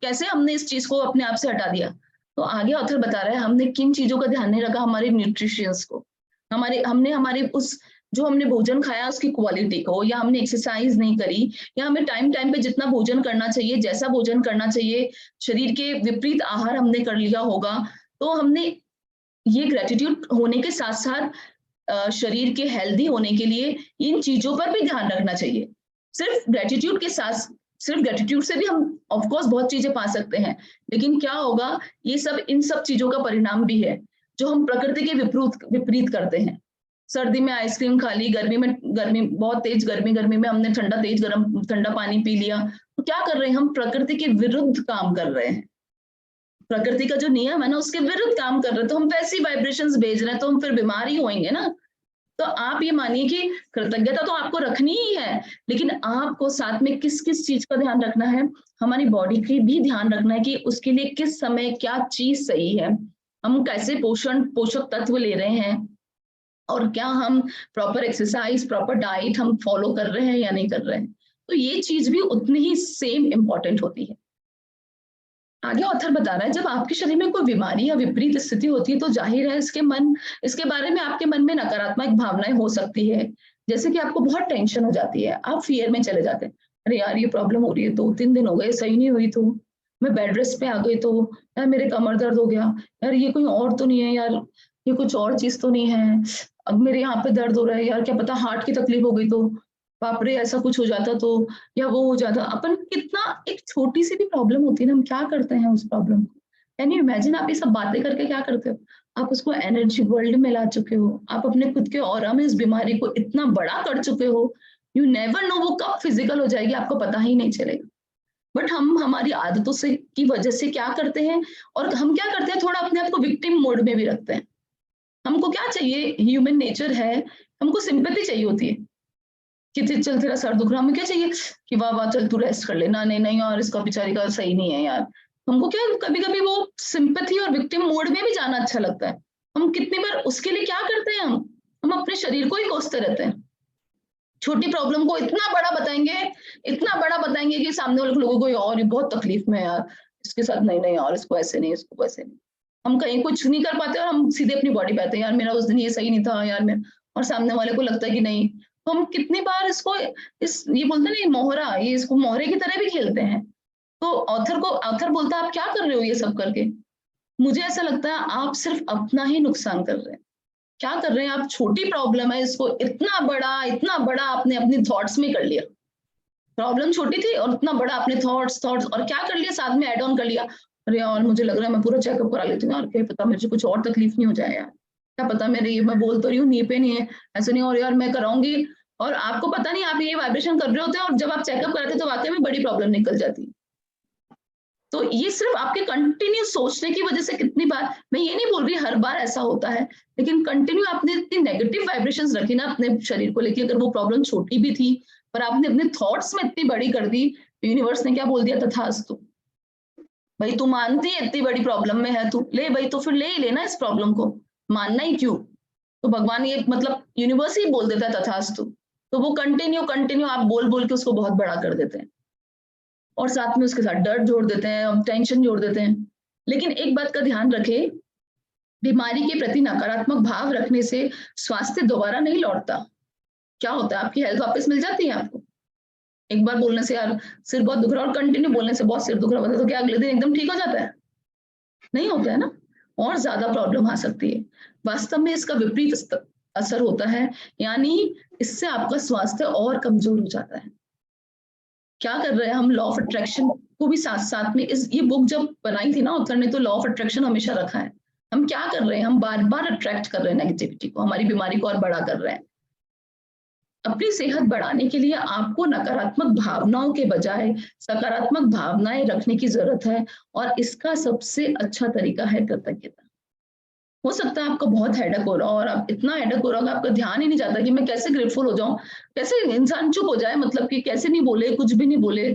[SPEAKER 1] कैसे हमने इस चीज को अपने आप से हटा दिया। तो आगे ऑथर बता रहा है, हमने किन चीजों का ध्यान नहीं रखा, हमारे न्यूट्रिशंस को, हमारे उस जो हमने भोजन खाया उसकी क्वालिटी को, या हमने एक्सरसाइज नहीं करी, या हमें टाइम टाइम पे जितना भोजन करना चाहिए, जैसा भोजन करना चाहिए, शरीर के विपरीत आहार हमने कर लिया होगा। तो हमने ये ग्रेटिट्यूड होने के साथ साथ शरीर के हेल्दी होने के लिए इन चीजों पर भी ध्यान रखना चाहिए। सिर्फ ग्रेटिट्यूड से भी हम ऑफ कोर्स बहुत चीजें पा सकते हैं, लेकिन क्या होगा, ये सब इन सब चीजों का परिणाम भी है जो हम प्रकृति के विपरीत करते हैं। सर्दी में आइसक्रीम खा ली, गर्मी बहुत तेज गर्मी में हमने ठंडा पानी पी लिया, तो क्या कर रहे हैं, हम प्रकृति के विरुद्ध काम कर रहे हैं। प्रकृति का जो नियम है ना उसके विरुद्ध काम कर रहे हैं, तो हम वैसी वाइब्रेशंस भेज रहे हैं, तो हम फिर बीमार ही होंगे ना। तो आप ये मानिए कि कृतज्ञता तो आपको रखनी ही है, लेकिन आपको साथ में किस किस चीज का ध्यान रखना है, हमारी बॉडी की भी ध्यान रखना है कि उसके लिए किस समय क्या चीज सही है, हम कैसे पोषक तत्व ले रहे हैं, और क्या हम प्रॉपर एक्सरसाइज, प्रॉपर डाइट हम फॉलो कर रहे हैं या नहीं कर रहे हैं। तो ये चीज भी उतनी ही सेम इंपॉर्टेंट होती है। आगे ऑथर बता रहा है, जब आपके शरीर में कोई बीमारी या विपरीत स्थिति होती है तो जाहिर है इसके बारे में आपके मन में नकारात्मक भावनाएं हो सकती है। जैसे कि आपको बहुत टेंशन हो जाती है, आप फियर में चले जाते हैं, अरे यार ये प्रॉब्लम हो रही है, 2-3 दिन हो गए सही नहीं हुई, तो मैं बेड रेस्ट पे आ गई, तो यार मेरे कमर दर्द हो गया, यार ये कोई और तो नहीं है, यार ये कुछ और चीज तो नहीं है, अब मेरे यहाँ पे दर्द हो रहा है, यार क्या पता हार्ट की तकलीफ हो गई तो, बाप रे ऐसा कुछ हो जाता तो, या वो हो जाता। अपन कितना, एक छोटी सी भी प्रॉब्लम होती है ना, हम क्या करते हैं उस प्रॉब्लम को, कैन यू इमेजिन, आप ये सब बातें करके क्या करते हो, आप उसको एनर्जी वर्ल्ड में ला चुके हो, आप अपने खुद के ऑरा में इस बीमारी को इतना बड़ा कर चुके हो, यू नेवर नो वो कब फिजिकल हो जाएगी, आपको पता ही नहीं चलेगा। बट हम हमारी आदतों से की वजह से क्या करते हैं, और हम क्या करते हैं, थोड़ा अपने आप को विक्टिम मोड में भी रखते हैं। हमको क्या चाहिए, ह्यूमन नेचर है, हमको सिंपैथी चाहिए होती है कि चल तेरा सर दुख रहा, हमें क्या चाहिए कि वाह वाह चल तू रेस्ट कर ले, ना नहीं यार इसका बेचारी का सही नहीं है यार। हमको क्या कभी कभी वो सिंपैथी और विक्टिम मोड में भी जाना अच्छा लगता है। हम कितनी बार उसके लिए क्या करते हैं, हम अपने शरीर को ही कोसते रहते हैं। छोटी प्रॉब्लम को इतना बड़ा बताएंगे कि सामने वाले लोगों को और बहुत तकलीफ में है यार, इसके साथ नहीं यार, इसको ऐसे नहीं, इसको वैसे नहीं। हम कहीं कुछ नहीं कर पाते और हम सीधे अपनी बॉडी पे आते हैं, यार मेरा उस दिन ये सही नहीं था यार, मैं, और सामने वाले को लगता है कि नहीं। तो हम कितनी बार ये बोलते हैं ना मोहरा, ये इसको मोहरे की तरह भी खेलते हैं। तो ऑथर बोलता है आप क्या कर रहे हो ये सब करके, मुझे ऐसा लगता है आप सिर्फ अपना ही नुकसान कर रहे हैं। क्या कर रहे हैं आप? छोटी प्रॉब्लम है, इसको इतना बड़ा आपने अपनी थॉट्स में कर लिया। प्रॉब्लम छोटी थी और इतना बड़ा आपने थॉट्स और क्या कर लिया, साथ में ऐड ऑन कर लिया, अरे यार मुझे लग रहा है मैं पूरा चेकअप करा लेती हूँ यार, क्या पता मुझे कुछ और तकलीफ नहीं हो जाए यार, क्या पता मेरे ये, मैं बोल तो रही हूँ नी पे नहीं है, ऐसे नहीं, और यार मैं कराऊंगी, और आपको पता नहीं आप ये वाइब्रेशन कर रहे होते हैं, और जब आप चेकअप कराते हैं तो वाकई में बड़ी प्रॉब्लम निकल जाती है। तो ये सिर्फ आपके कंटिन्यू सोचने की वजह से, कितनी बार, मैं ये नहीं बोल रही हर बार ऐसा होता है, लेकिन कंटिन्यू आपने इतनी नेगेटिव वाइब्रेशंस रखी ना अपने शरीर को लेकर, अगर वो प्रॉब्लम छोटी भी थी पर आपने अपने थॉट्स में इतनी बड़ी कर दी, यूनिवर्स ने क्या बोल दिया, तथास्तु। भाई तू मानती है इतनी बड़ी प्रॉब्लम में है तू, ले भाई, तो फिर ले ही लेना इस प्रॉब्लम को, मानना ही क्यों? तो भगवान ये मतलब यूनिवर्स ही बोल देता है तथास्तु, तो वो कंटिन्यू आप बोल बोल के उसको बहुत बड़ा कर देते हैं, और साथ में उसके साथ डर जोड़ देते हैं, टेंशन जोड़ देते हैं। लेकिन एक बात का ध्यान रखें, बीमारी के प्रति नकारात्मक भाव रखने से स्वास्थ्य दोबारा नहीं लौटता। क्या होता है, आपकी हेल्थ वापस मिल जाती है आपको। एक बार बोलने से यार सिर बहुत दुख रहा है, और कंटिन्यू बोलने से बहुत सिर दुख रहा होता है, तो क्या अगले दिन एकदम ठीक हो जाता है? नहीं होता है ना, और ज्यादा प्रॉब्लम आ सकती है। वास्तव में इसका विपरीत असर होता है, यानी इससे आपका स्वास्थ्य और कमजोर हो जाता है। क्या कर रहे हैं हम, लॉ ऑफ अट्रैक्शन को भी साथ साथ में, इस ये बुक जब बनाई थी ना ऑथर ने, तो लॉ ऑफ अट्रैक्शन हमेशा रखा है। हम क्या कर रहे हैं, हम बार बार अट्रैक्ट कर रहे हैं नेगेटिविटी को, हमारी बीमारी को और बड़ा कर रहे हैं। अपनी सेहत बढ़ाने के लिए आपको नकारात्मक भावनाओं के बजाय सकारात्मक भावनाएं रखने की जरूरत है, और इसका सबसे अच्छा तरीका है कृतज्ञता। हो सकता है आपको बहुत हेडेक हो रहा हो, और आप इतना हेडेक हो रहा होगा आपका ध्यान ही नहीं जाता कि मैं कैसे ग्रेटफुल हो जाऊं, कैसे इंसान चुप हो जाए, मतलब कि कैसे नहीं बोले, कुछ भी नहीं बोले,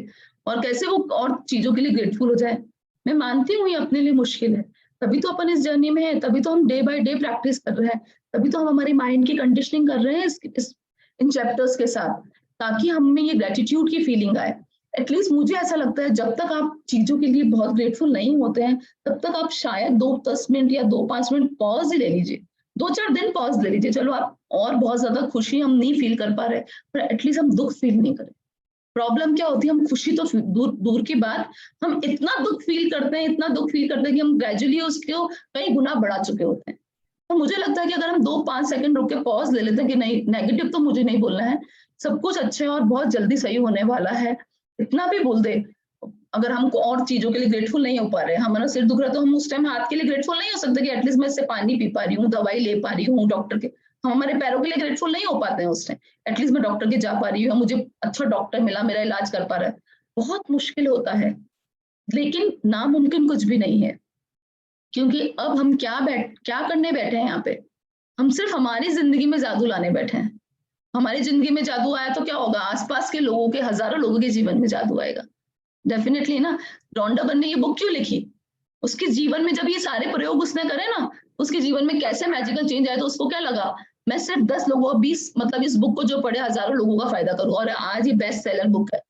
[SPEAKER 1] और कैसे वो और चीजों के लिए ग्रेटफुल हो जाए। मैं मानती हूँ ये अपने लिए मुश्किल है, तभी तो अपन इस जर्नी में है, तभी तो हम डे बाय डे प्रैक्टिस कर रहे हैं, तभी तो हम हमारी माइंड की कंडीशनिंग कर रहे हैं इन चैप्टर्स के साथ, ताकि हम में ये ग्रेटिट्यूड की फीलिंग आए। एटलीस्ट मुझे ऐसा लगता है जब तक आप चीजों के लिए बहुत ग्रेटफुल नहीं होते हैं, तब तक आप शायद 2-10 मिनट या 2-5 मिनट पॉज ही ले लीजिए, 2-4 दिन पॉज ले लीजिए। चलो आप और बहुत ज्यादा खुशी हम नहीं फील कर पा रहे, पर एटलीस्ट हम दुख फील नहीं करें। प्रॉब्लम क्या होती है, हम खुशी तो दूर दूर की बात, हम इतना दुख फील करते हैं, इतना दुख फील करते हैं कि हम ग्रेजुअली उसको कई गुना बढ़ा चुके होते हैं। तो मुझे लगता है कि अगर हम 2-5 सेकंड रुक के पॉज ले लेते हैं कि नहीं, नेगेटिव तो मुझे नहीं बोलना है, सब कुछ अच्छा है और बहुत जल्दी सही होने वाला है, इतना भी बोल दे। अगर हमको और चीजों के लिए ग्रेटफुल नहीं हो पा रहे, हमारा सिर दुख रहा है, तो हम उस टाइम हाथ के लिए ग्रेटफुल नहीं हो सकते कि एटलीस्ट मैं इससे पानी पी पा रही हूँ, दवाई ले पा रही हूँ डॉक्टर के। हम हमारे पैरों के लिए ग्रेटफुल नहीं हो पाते हैं उस टाइम, एटलीस्ट मैं डॉक्टर के जा पा रही हूँ, मुझे अच्छा डॉक्टर मिला, मेरा इलाज कर पा रहा है। बहुत मुश्किल होता है, लेकिन नामुमकिन कुछ भी नहीं है, क्योंकि अब हम क्या करने बैठे हैं यहाँ पे, हम सिर्फ हमारी जिंदगी में जादू लाने बैठे हैं। हमारी जिंदगी में जादू आया तो क्या होगा, आसपास के लोगों के, हजारों लोगों के जीवन में जादू आएगा, डेफिनेटली ना। रॉन्डा बर्न ने ये बुक क्यों लिखी, उसके जीवन में जब ये सारे प्रयोग उसने करे ना, उसके जीवन में कैसे मैजिकल चेंज आया, तो उसको क्या लगा, मैं सिर्फ 10 लोगों, 20 मतलब इस बुक को जो पढ़े हजारों लोगों का फायदा करूं, और आज ये बेस्ट सेलर बुक है।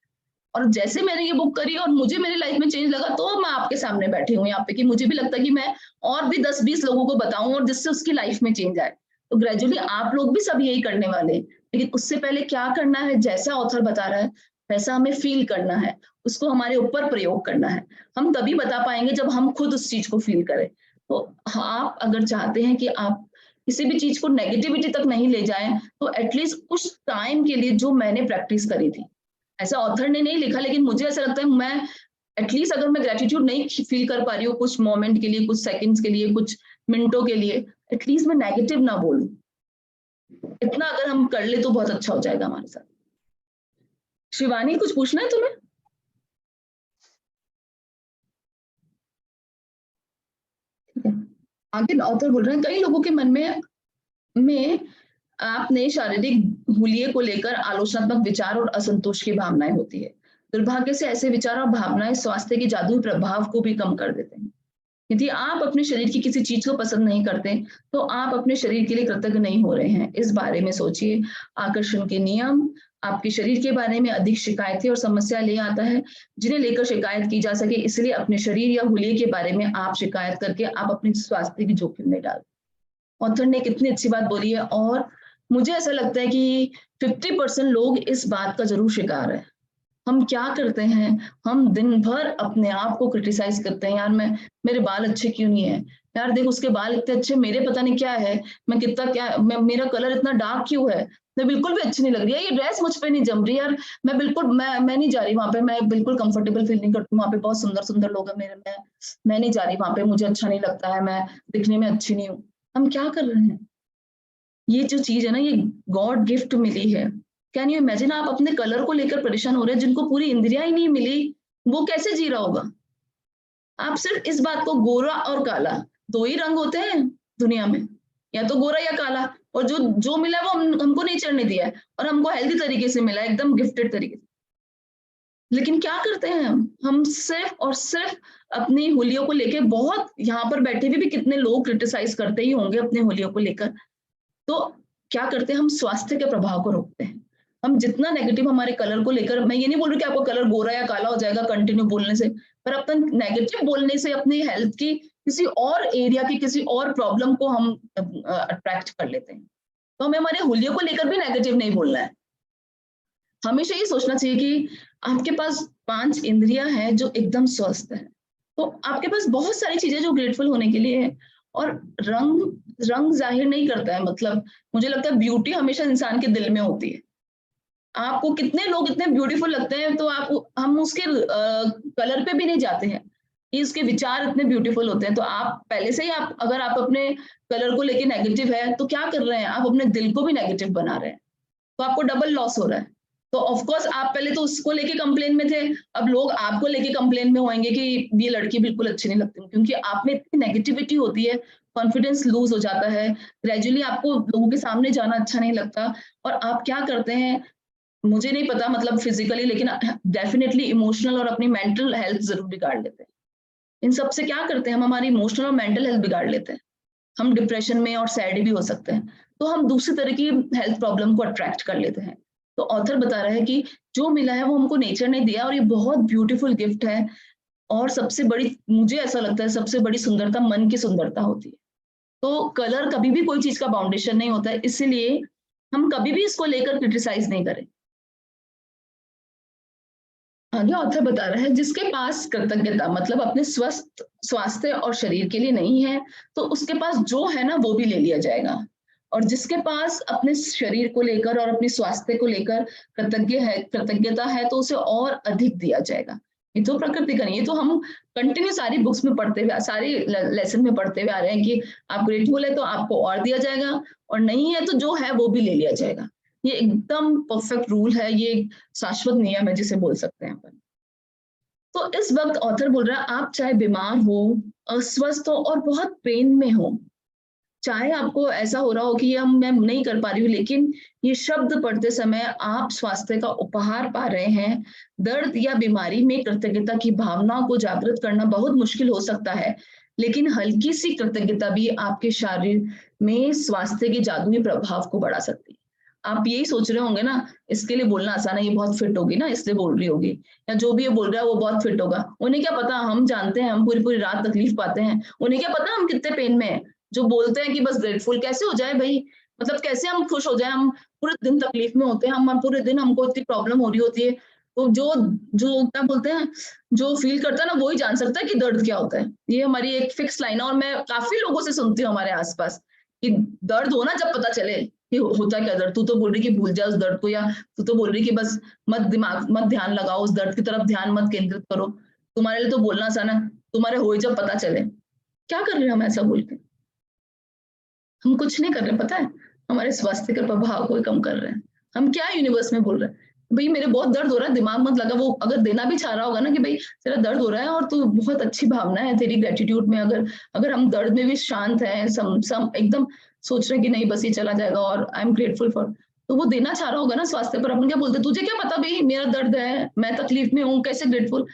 [SPEAKER 1] और जैसे मैंने ये बुक करी और मुझे मेरी लाइफ में चेंज लगा, तो मैं आपके सामने बैठी हूँ यहाँ पे, कि मुझे भी लगता है कि मैं और भी 10-20 लोगों को बताऊं, और जिससे उसकी लाइफ में चेंज आए। तो ग्रेजुअली आप लोग भी सब यही करने वाले हैं, लेकिन उससे पहले क्या करना है, जैसा ऑथर बता रहा है वैसा हमें फील करना है, उसको हमारे ऊपर प्रयोग करना है। हम तभी बता पाएंगे जब हम खुद उस चीज को फील करें। तो आप अगर चाहते हैं कि आप किसी भी चीज को नेगेटिविटी तक नहीं ले जाएं, तो एटलीस्ट उस टाइम के लिए जो मैंने प्रैक्टिस करी थी, ऐसा ऑथर ने नहीं लिखा, लेकिन मुझे ऐसा लगता है मैं एटलीस्ट अगर मैं ग्रेटिट्यूड नहीं फील कर पा रही हूँ कुछ मोमेंट के लिए, कुछ सेकंड्स के लिए, कुछ मिनटों के लिए, एटलीस्ट मैं नेगेटिव ना बोलूं, इतना अगर हम कर ले तो बहुत अच्छा हो जाएगा हमारे साथ। शिवानी, कुछ पूछना है तुम्हें? ठीक है, आगे ऑथर बोल रहे हैं, कई लोगों के मन में आपने शारीरिक हुलिये को लेकर आलोचनात्मक विचार और असंतोष की भावनाएं होती है। दुर्भाग्य से ऐसे विचार और भावनाएं स्वास्थ्य के जादुई प्रभाव को भी कम कर देते हैं। यदि आप अपने शरीर की किसी चीज को पसंद नहीं करते, तो आप अपने शरीर के लिए कृतज्ञ नहीं हो रहे हैं। इस बारे में सोचिए। आकर्षण के नियम आपके शरीर के बारे में अधिक शिकायतें और समस्या ले आता है, जिन्हें लेकर शिकायत की जा सके। इसलिए अपने शरीर या हुलिये के बारे में आप शिकायत करके आप अपने स्वास्थ्य की जोखिम में डाल। ऑथर ने कितनी अच्छी बात बोली है, और मुझे ऐसा लगता है कि 50% लोग इस बात का जरूर शिकार है। हम क्या करते हैं, हम दिन भर अपने आप को क्रिटिसाइज करते हैं, यार मेरे बाल अच्छे क्यों नहीं है, यार देख उसके बाल इतने अच्छे, मेरे पता नहीं क्या है, मैं कितना क्या मेरा कलर इतना डार्क क्यों है, मैं बिल्कुल भी अच्छी नहीं लग रही है, ये ड्रेस मुझ पे नहीं जम रही यार, मैं नहीं जा रही वहां पे, मैं बिल्कुल कंफर्टेबल फील नहीं करती, वहां पे बहुत सुंदर सुंदर लोग हैं मेरे, मैं नहीं जा रही वहां पे, मुझे अच्छा नहीं लगता है, मैं दिखने में अच्छी नहीं हूँ। हम क्या कर रहे हैं, ये जो चीज है ना, ये गॉड गिफ्ट मिली है। कैन यू इमेजिन, आप अपने कलर को लेकर परेशान हो रहे हैं, जिनको पूरी इंद्रियां ही नहीं मिली, वो कैसे जी रहा होगा। आप सिर्फ इस बात को, गोरा और काला दो ही रंग होते हैं दुनिया में, या तो गोरा या काला, और जो जो मिला है वो हमको नेचर ने दिया है, और हमको हेल्दी तरीके से मिला है, एकदम गिफ्टेड तरीके से। लेकिन क्या करते हैं हम सिर्फ और सिर्फ अपनी होलियों को लेके, बहुत यहाँ पर बैठे हुए भी कितने लोग क्रिटिसाइज करते ही होंगे अपने होलियों को लेकर, तो क्या करते हैं हम स्वास्थ्य के प्रभाव को रोकते हैं। हम जितना नेगेटिव हमारे कलर को लेकर, मैं ये नहीं बोल रही कि आपको कलर गोरा या काला हो जाएगा कंटिन्यू बोलने से, पर अपना नेगेटिव बोलने से अपनी हेल्थ की किसी और एरिया की किसी और प्रॉब्लम को हम अट्रैक्ट कर लेते हैं। तो हमें हमारे होलियों को लेकर भी नेगेटिव नहीं बोलना है। हमेशा ये सोचना चाहिए कि आपके पास 5 इंद्रियां हैं जो एकदम स्वस्थ है, तो आपके पास बहुत सारी चीजें जो ग्रेटफुल होने के लिए है। और रंग जाहिर नहीं करता है, मतलब मुझे लगता है ब्यूटी हमेशा इंसान के दिल में होती है। आपको कितने लोग इतने ब्यूटीफुल लगते हैं, तो हम उसके कलर पे भी नहीं जाते हैं, कि इसके विचार इतने ब्यूटीफुल होते हैं, तो आप पहले से ही अगर आप अपने कलर को लेके नेगेटिव है, तो क्या कर रहे हैं, आप अपने दिल को भी नेगेटिव बना रहे हैं, तो आपको डबल लॉस हो रहा है। तो ऑफ कोर्स आप पहले तो उसको लेके कंप्लेन में थे, अब लोग आपको लेके कंप्लेन में होंगे कि ये लड़की बिल्कुल अच्छी नहीं लगती, क्योंकि आप में इतनी नेगेटिविटी होती है, कॉन्फिडेंस लूज हो जाता है, ग्रेजुअली आपको लोगों के सामने जाना अच्छा नहीं लगता, और आप क्या करते हैं, मुझे नहीं पता मतलब फिजिकली, लेकिन डेफिनेटली इमोशनल और अपनी मेंटल हेल्थ जरूर बिगाड़ लेते हैं। इन सब से क्या करते हैं, हम हमारी इमोशनल और मेंटल हेल्थ बिगाड़ लेते हैं, हम डिप्रेशन में और सैड भी हो सकते हैं, तो हम दूसरी तरह की हेल्थ प्रॉब्लम को अट्रैक्ट कर लेते हैं। तो ऑथर बता रहा है कि जो मिला है वो हमको नेचर ने दिया, और ये बहुत ब्यूटीफुल गिफ्ट है, और सबसे बड़ी, मुझे ऐसा लगता है सबसे बड़ी सुंदरता मन की सुंदरता होती है। तो कलर कभी भी कोई चीज का बाउंडेशन नहीं होता है, इसीलिए हम कभी भी इसको लेकर क्रिटिसाइज नहीं करें। आगे ऑथर बता रहा है, जिसके पास कृतज्ञता मतलब अपने स्वस्थ स्वास्थ्य और शरीर के लिए नहीं है, तो उसके पास जो है ना वो भी ले लिया जाएगा, और जिसके पास अपने शरीर को लेकर और अपने स्वास्थ्य को लेकर कृतज्ञता है, तो उसे और अधिक दिया जाएगा। ये तो प्रकृति का नहीं, ये तो हम कंटिन्यू सारी बुक्स में पढ़ते हुए, सारी लेसन में पढ़ते हुए आ रहे हैं कि आप ग्रेटफुल है तो आपको और दिया जाएगा, और नहीं है तो जो है वो भी ले लिया जाएगा। ये एकदम परफेक्ट रूल है, ये शाश्वत नियम है जिसे बोल सकते हैं अपन। तो इस वक्त ऑथर बोल रहा है, आप चाहे बीमार हो, अस्वस्थ हो और बहुत पेन में हो, चाहे आपको ऐसा हो रहा हो कि मैं नहीं कर पा रही हूँ, लेकिन ये शब्द पढ़ते समय आप स्वास्थ्य का उपहार पा रहे हैं। दर्द या बीमारी में कृतज्ञता की भावना को जागृत करना बहुत मुश्किल हो सकता है, लेकिन हल्की सी कृतज्ञता भी आपके शरीर में स्वास्थ्य के जादुई प्रभाव को बढ़ा सकती है। आप यही सोच रहे होंगे ना, इसके लिए बोलना आसान है, ये बहुत फिट होगी ना इसलिए बोल रही होगी, या जो भी ये बोल रहा है वो बहुत फिट होगा। उन्हें क्या पता, हम जानते हैं हम पूरी पूरी रात तकलीफ पाते हैं, उन्हें क्या पता हम कितने पेन में हैं। जो बोलते हैं कि बस ग्रेटफुल कैसे हो जाए भाई, मतलब कैसे हम खुश हो जाए, हम पूरे दिन तकलीफ में होते हैं, हम पूरे दिन हमको इतनी प्रॉब्लम हो रही होती है, तो जो जो क्या बोलते हैं, जो फील करता है ना वही जान सकता है कि दर्द क्या होता है। ये हमारी एक फिक्स लाइन है, और मैं काफी लोगों से सुनती हूँ हमारे आसपास कि दर्द हो ना जब पता चले कि होता क्या दर्द, तू तो बोल रही कि भूल जा उस दर्द को, या तू तो बोल रही कि बस मत ध्यान लगाओ उस दर्द की तरफ, ध्यान मत केंद्रित करो, तुम्हारे लिए तो बोलना आसान है, तुम्हारे हो जब पता चले। क्या कर रहे हैं हम ऐसा बोल के, हम कुछ नहीं कर रहे, पता है, हमारे स्वास्थ्य के प्रभाव को कम कर रहे हैं। हम क्या यूनिवर्स में बोल रहे हैं, भाई मेरे बहुत दर्द हो रहा है, दिमाग मत लगा। वो अगर देना भी चाह रहा होगा ना कि भाई तेरा दर्द हो रहा है और तू बहुत अच्छी भावना है तेरी ग्रेटिट्यूड में, अगर हम दर्द में भी शांत हैं, सम एकदम सोच रहे हैं कि नहीं बस ये चला जाएगा और आई एम ग्रेटफुल फॉर, तो वो देना चाह रहा होगा ना स्वास्थ्य पर। अपन क्या बोलते, तुझे क्या पता भाई मेरा दर्द है, मैं तकलीफ में हूँ, कैसे ग्रेटफुल,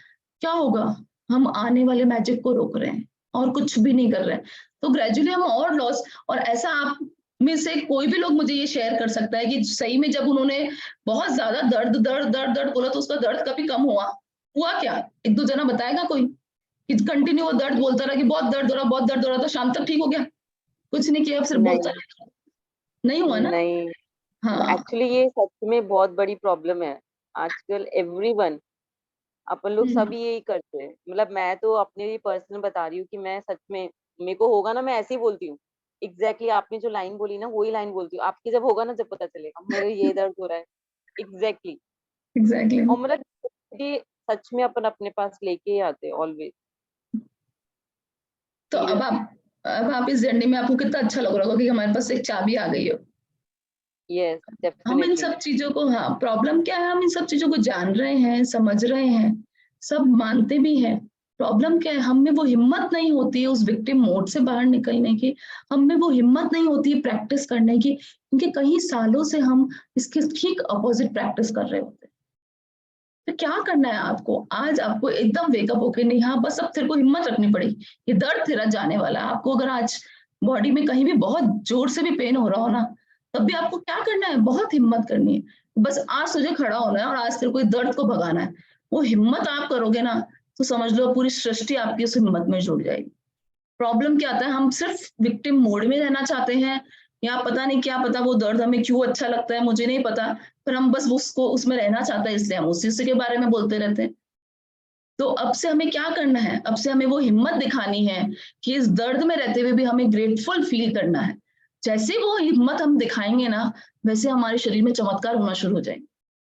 [SPEAKER 1] क्या होगा। हम आने वाले मैजिक को रोक रहे हैं और कुछ भी नहीं कर रहे हैं, तो ग्रेजुअली हम और लॉस। और ऐसा आप में से कोई भी लोग मुझे ये शेयर कर सकता है कि सही में जब उन्होंने बहुत ज्यादा दर्द दर्द दर्द दर्द बोला तो उसका दर्द कभी कम हुआ क्या, एक दो जना बताएगा कोई कि कंटिन्यू वो दर्द बोलता रहा कि बहुत दर्द हो रहा, बहुत दर्द हो रहा, तो शाम तक ठीक हो गया, कुछ नहीं किया, अब सिर्फ बोलता रहा, नहीं हुआ ना।
[SPEAKER 4] नहीं,
[SPEAKER 1] हाँ
[SPEAKER 4] एक्चुअली ये सच में बहुत बड़ी प्रॉब्लम है। आजकल एवरीवन, अपन लोग सब यही करते हैं। मतलब मैं तो अपने लिए पर्सनल बता रही हूँ कि मैं सच में, मेरे को होगा ना मैं ऐसे ही बोलती हूँ। एग्जैक्टली आपने जो लाइन बोली ना वही लाइन बोलती हूँ। आपकी जब होगा ना जब पता चलेगा मेरे ये दर्द हो रहा है। एग्जैक्टली।
[SPEAKER 1] एग्जैक्टली।
[SPEAKER 4] और मतलब ये सच में अपन अपने पास लेके ही आते हैं ऑलवेज।
[SPEAKER 1] तो अब आप इस जर्नी में आपको कितना अच्छा लग रहा होगा कि हमारे पास एक चाबी आ गई हो।
[SPEAKER 4] यस
[SPEAKER 1] हम इन
[SPEAKER 4] डेफिनेटली।
[SPEAKER 1] सब चीजों को, हाँ, प्रॉब्लम क्या है, हम इन सब चीजों को जान रहे हैं, समझ रहे हैं, सब मानते भी हैं। प्रॉब्लम क्या है, हम में वो हिम्मत नहीं होती है उस विक्टिम मोड से बाहर निकलने की। हम में वो हिम्मत नहीं होती है प्रैक्टिस करने की, क्योंकि कई सालों से हम इसके ठीक अपोजिट प्रैक्टिस कर रहे होते हैं। तो क्या करना है आपको, आज आपको एकदम वेकअप होके, नहीं, हाँ, बस अब तेरे को हिम्मत रखनी पड़ेगी, ये दर्द तेरा जाने वाला है। आपको अगर आज बॉडी में कहीं भी बहुत जोर से भी पेन हो रहा हो ना, तब भी आपको क्या करना है, बहुत हिम्मत करनी है। बस आज तुझे खड़ा होना है और आज तेरे को इस दर्द को भगाना है। वो हिम्मत आप करोगे ना, तो समझ लो पूरी सृष्टि आपकी उस हिम्मत में जुड़ जाएगी। प्रॉब्लम क्या आता है, हम सिर्फ विक्टिम मोड में रहना चाहते हैं, या पता नहीं क्या, पता वो दर्द हमें क्यों अच्छा लगता है, मुझे नहीं पता, पर हम बस उसको उसमें रहना चाहते हैं, इसलिए हम उसी के बारे में बोलते रहते हैं। तो अब से हमें क्या करना है, अब से हमें वो हिम्मत दिखानी है कि इस दर्द में रहते हुए भी हमें ग्रेटफुल फील करना है। जैसे वो हिम्मत हम दिखाएंगे ना, वैसे हमारे शरीर में चमत्कार होना शुरू हो जाएंगे।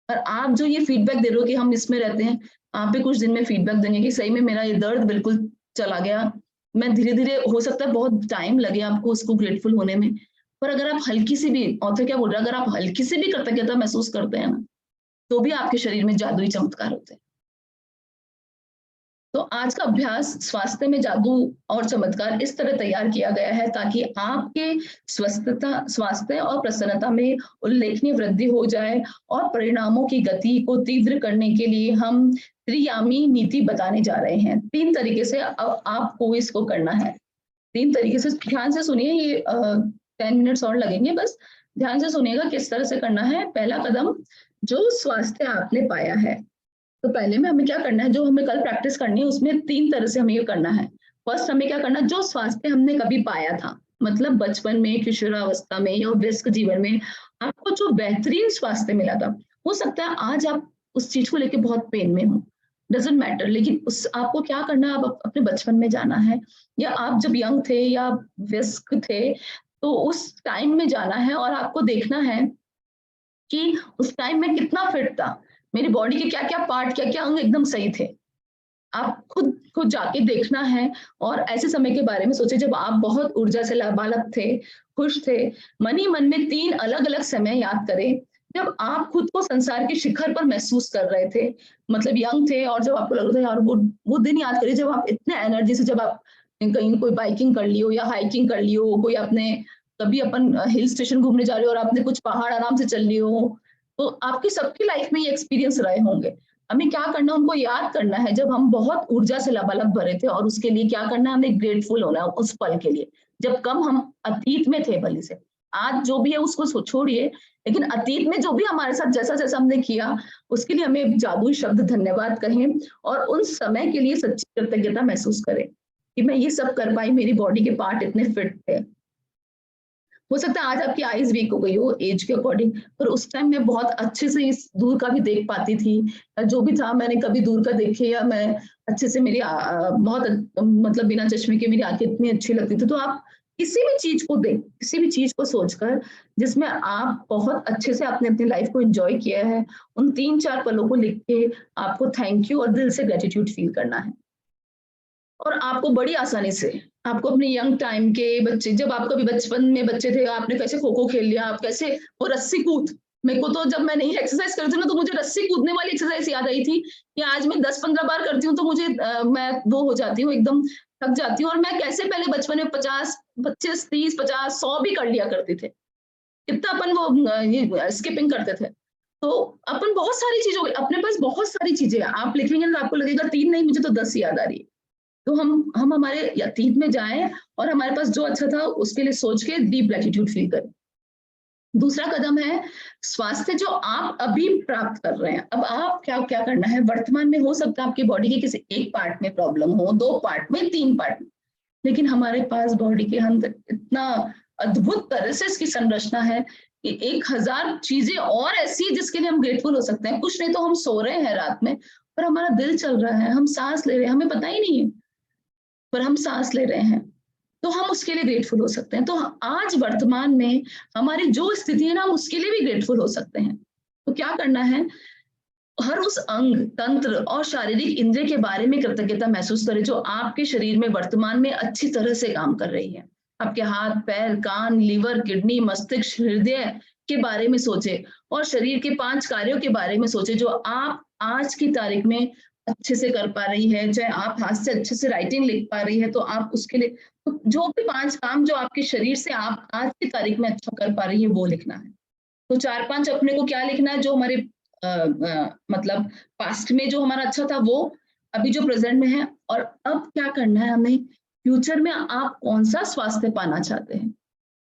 [SPEAKER 1] और आप जो ये फीडबैक दे रहे हो कि हम इसमें रहते हैं, आप भी कुछ दिन में फीडबैक देंगे कि सही में मेरा ये दर्द बिल्कुल चला गया। मैं धीरे धीरे, हो सकता है बहुत टाइम लगे आपको उसको ग्रेटफुल होने में, पर अगर आप हल्की सी भी, ऑथर क्या बोल रहा है, अगर आप हल्की सी भी कृतज्ञता महसूस करते हैं ना, तो भी आपके शरीर में जादुई चमत्कार होते हैं। तो आज का अभ्यास स्वास्थ्य में जादू और चमत्कार इस तरह तैयार किया गया है ताकि आपके स्वास्थ्य और प्रसन्नता में उल्लेखनीय वृद्धि हो जाए, और परिणामों की गति को तीव्र करने के लिए हम त्रियामी नीति बताने जा रहे हैं। 3 तरीके से आपको इसको करना है। 3 तरीके से, ध्यान से सुनिए, ये 10 मिनट्स और लगेंगे, बस ध्यान से सुनिएगा किस तरह से करना है। पहला कदम, जो स्वास्थ्य आपने पाया है, तो पहले में हमें क्या करना है, जो हमें कल प्रैक्टिस करनी है उसमें 3 तरह से हमें ये करना है। फर्स्ट हमें क्या करना है, जो स्वास्थ्य हमने कभी पाया था, मतलब बचपन में, किशोरावस्था में या व्यस्क जीवन में आपको जो बेहतरीन स्वास्थ्य मिला था, हो सकता है आज आप उस चीज को लेके बहुत पेन में हो, डजेंट मैटर, लेकिन उस आपको क्या करना है, आप अपने बचपन में जाना है, या आप जब यंग थे या व्यस्क थे तो उस टाइम में जाना है, और आपको देखना है कि उस टाइम में कितना फिट था, मेरी बॉडी के क्या क्या पार्ट, क्या क्या अंग एकदम सही थे। आप खुद जाके देखना है, और ऐसे समय के बारे में सोचे जब आप बहुत ऊर्जा से लबालब थे, खुश थे। मन ही मन में 3 अलग अलग समय याद करें जब आप खुद को संसार के शिखर पर महसूस कर रहे थे, मतलब यंग थे, और जब आपको लग रहा था यार, वो दिन याद करिए जब आप इतने एनर्जी से, जब आप कहीं कोई बाइकिंग कर लियो या हाइकिंग कर लियो, कोई अपने कभी अपन हिल स्टेशन घूमने जा रहे हो और आपने कुछ पहाड़ आराम से चल लियो, तो आपकी सबकी लाइफ में ये एक्सपीरियंस रहे होंगे। हमें क्या करना है, उनको याद करना है जब हम बहुत ऊर्जा से लबालब भरे थे, और उसके लिए क्या करना है, हमें ग्रेटफुल होना है उस पल के लिए, जब कम हम अतीत में थे भले से। आज जो भी है उसको छोड़िए, लेकिन अतीत में जो भी हमारे साथ जैसा जैसा हमने किया, उसके लिए हमें जादुई शब्द धन्यवाद कहें, और उन समय के लिए सच्ची कृतज्ञता महसूस करें कि मैं ये सब कर पाई, मेरी बॉडी के पार्ट इतने फिट थे। हो सकता है आज आपकी आईज वीक हो गई हो एज के अकॉर्डिंग, पर उस टाइम मैं बहुत अच्छे से इस दूर का भी देख पाती थी, जो भी था मैंने कभी दूर का देखे, या मैं अच्छे से, मेरी बहुत मतलब बिना चश्मे के मेरी आंखें इतनी अच्छी लगती थी। तो आप किसी भी चीज को देख, किसी भी चीज को सोचकर जिसमें आप बहुत अच्छे से आपने अपनी लाइफ को एंजॉय किया है, उन 3-4 पलों को लिख के आपको थैंक यू और दिल से ग्रेटिट्यूड फील करना है। और आपको बड़ी आसानी से, आपको अपने यंग टाइम के बच्चे, जब आप कभी बचपन में बच्चे थे, आपने कैसे खो खो खेल लिया, आप कैसे वो रस्सी कूद, मेरे को तो जब मैं नहीं एक्सरसाइज करती ना, तो मुझे रस्सी कूदने वाली एक्सरसाइज याद आई थी कि आज मैं 10-15 बार करती हूँ तो मुझे मैं वो हो जाती हूँ, एकदम थक जाती हूँ। और मैं कैसे पहले बचपन में 50, 25, 30, 50, 100 भी कर लिया करते थे, कितना अपन वो ये स्किपिंग करते थे। तो अपन बहुत सारी चीजों, अपने पास बहुत सारी चीजें हैं, आप लिखेंगे ना आपको लगेगा 3 नहीं, मुझे तो 10 याद आ रही है। तो हम हमारे अतीत में जाएं, और हमारे पास जो अच्छा था उसके लिए सोच के डीप ग्रेटिट्यूड फील करें। दूसरा कदम है स्वास्थ्य जो आप अभी प्राप्त कर रहे हैं। अब आप क्या क्या करना है, वर्तमान में हो सकता है आपकी बॉडी के किसी एक पार्ट में प्रॉब्लम हो, 2 पार्ट में, 3 पार्ट में, लेकिन हमारे पास बॉडी के अंदर इतना अद्भुत तरह से इसकी संरचना है 1000 चीजें और ऐसी है जिसके लिए हम ग्रेटफुल हो सकते हैं। कुछ नहीं तो हम सो रहे हैं रात में पर हमारा दिल चल रहा है, हम सांस ले रहे हैं, हमें पता ही नहीं है पर हम सांस ले रहे हैं, तो हम उसके लिए ग्रेटफुल हो सकते हैं। तो आज वर्तमान में हमारी जो स्थिति है ना, हम उसके लिए भी ग्रेटफुल हो सकते हैं। तो क्या करना है, हर उस अंग, तंत्र और शारीरिक इंद्रिय के बारे में कृतज्ञता महसूस करें जो आपके शरीर में वर्तमान में अच्छी तरह से काम कर रही है। आपके हाथ, पैर, कान, लीवर, किडनी, मस्तिष्क, हृदय के बारे में सोचे और शरीर के 5 कार्यों के बारे में सोचे जो आप आज की तारीख में अच्छे से कर पा रही है। चाहे आप हाथ से अच्छे से राइटिंग लिख पा रही है तो आप उसके लिए तो जो भी 5 काम जो आपके शरीर से आप आज की तारीख में अच्छा कर पा रही है वो लिखना है। तो 4-5 अपने को क्या लिखना है, जो हमारे मतलब पास्ट में जो हमारा अच्छा था वो अभी जो प्रेजेंट में है, और अब क्या करना है हमें, फ्यूचर में आप कौन सा स्वास्थ्य पाना चाहते हैं।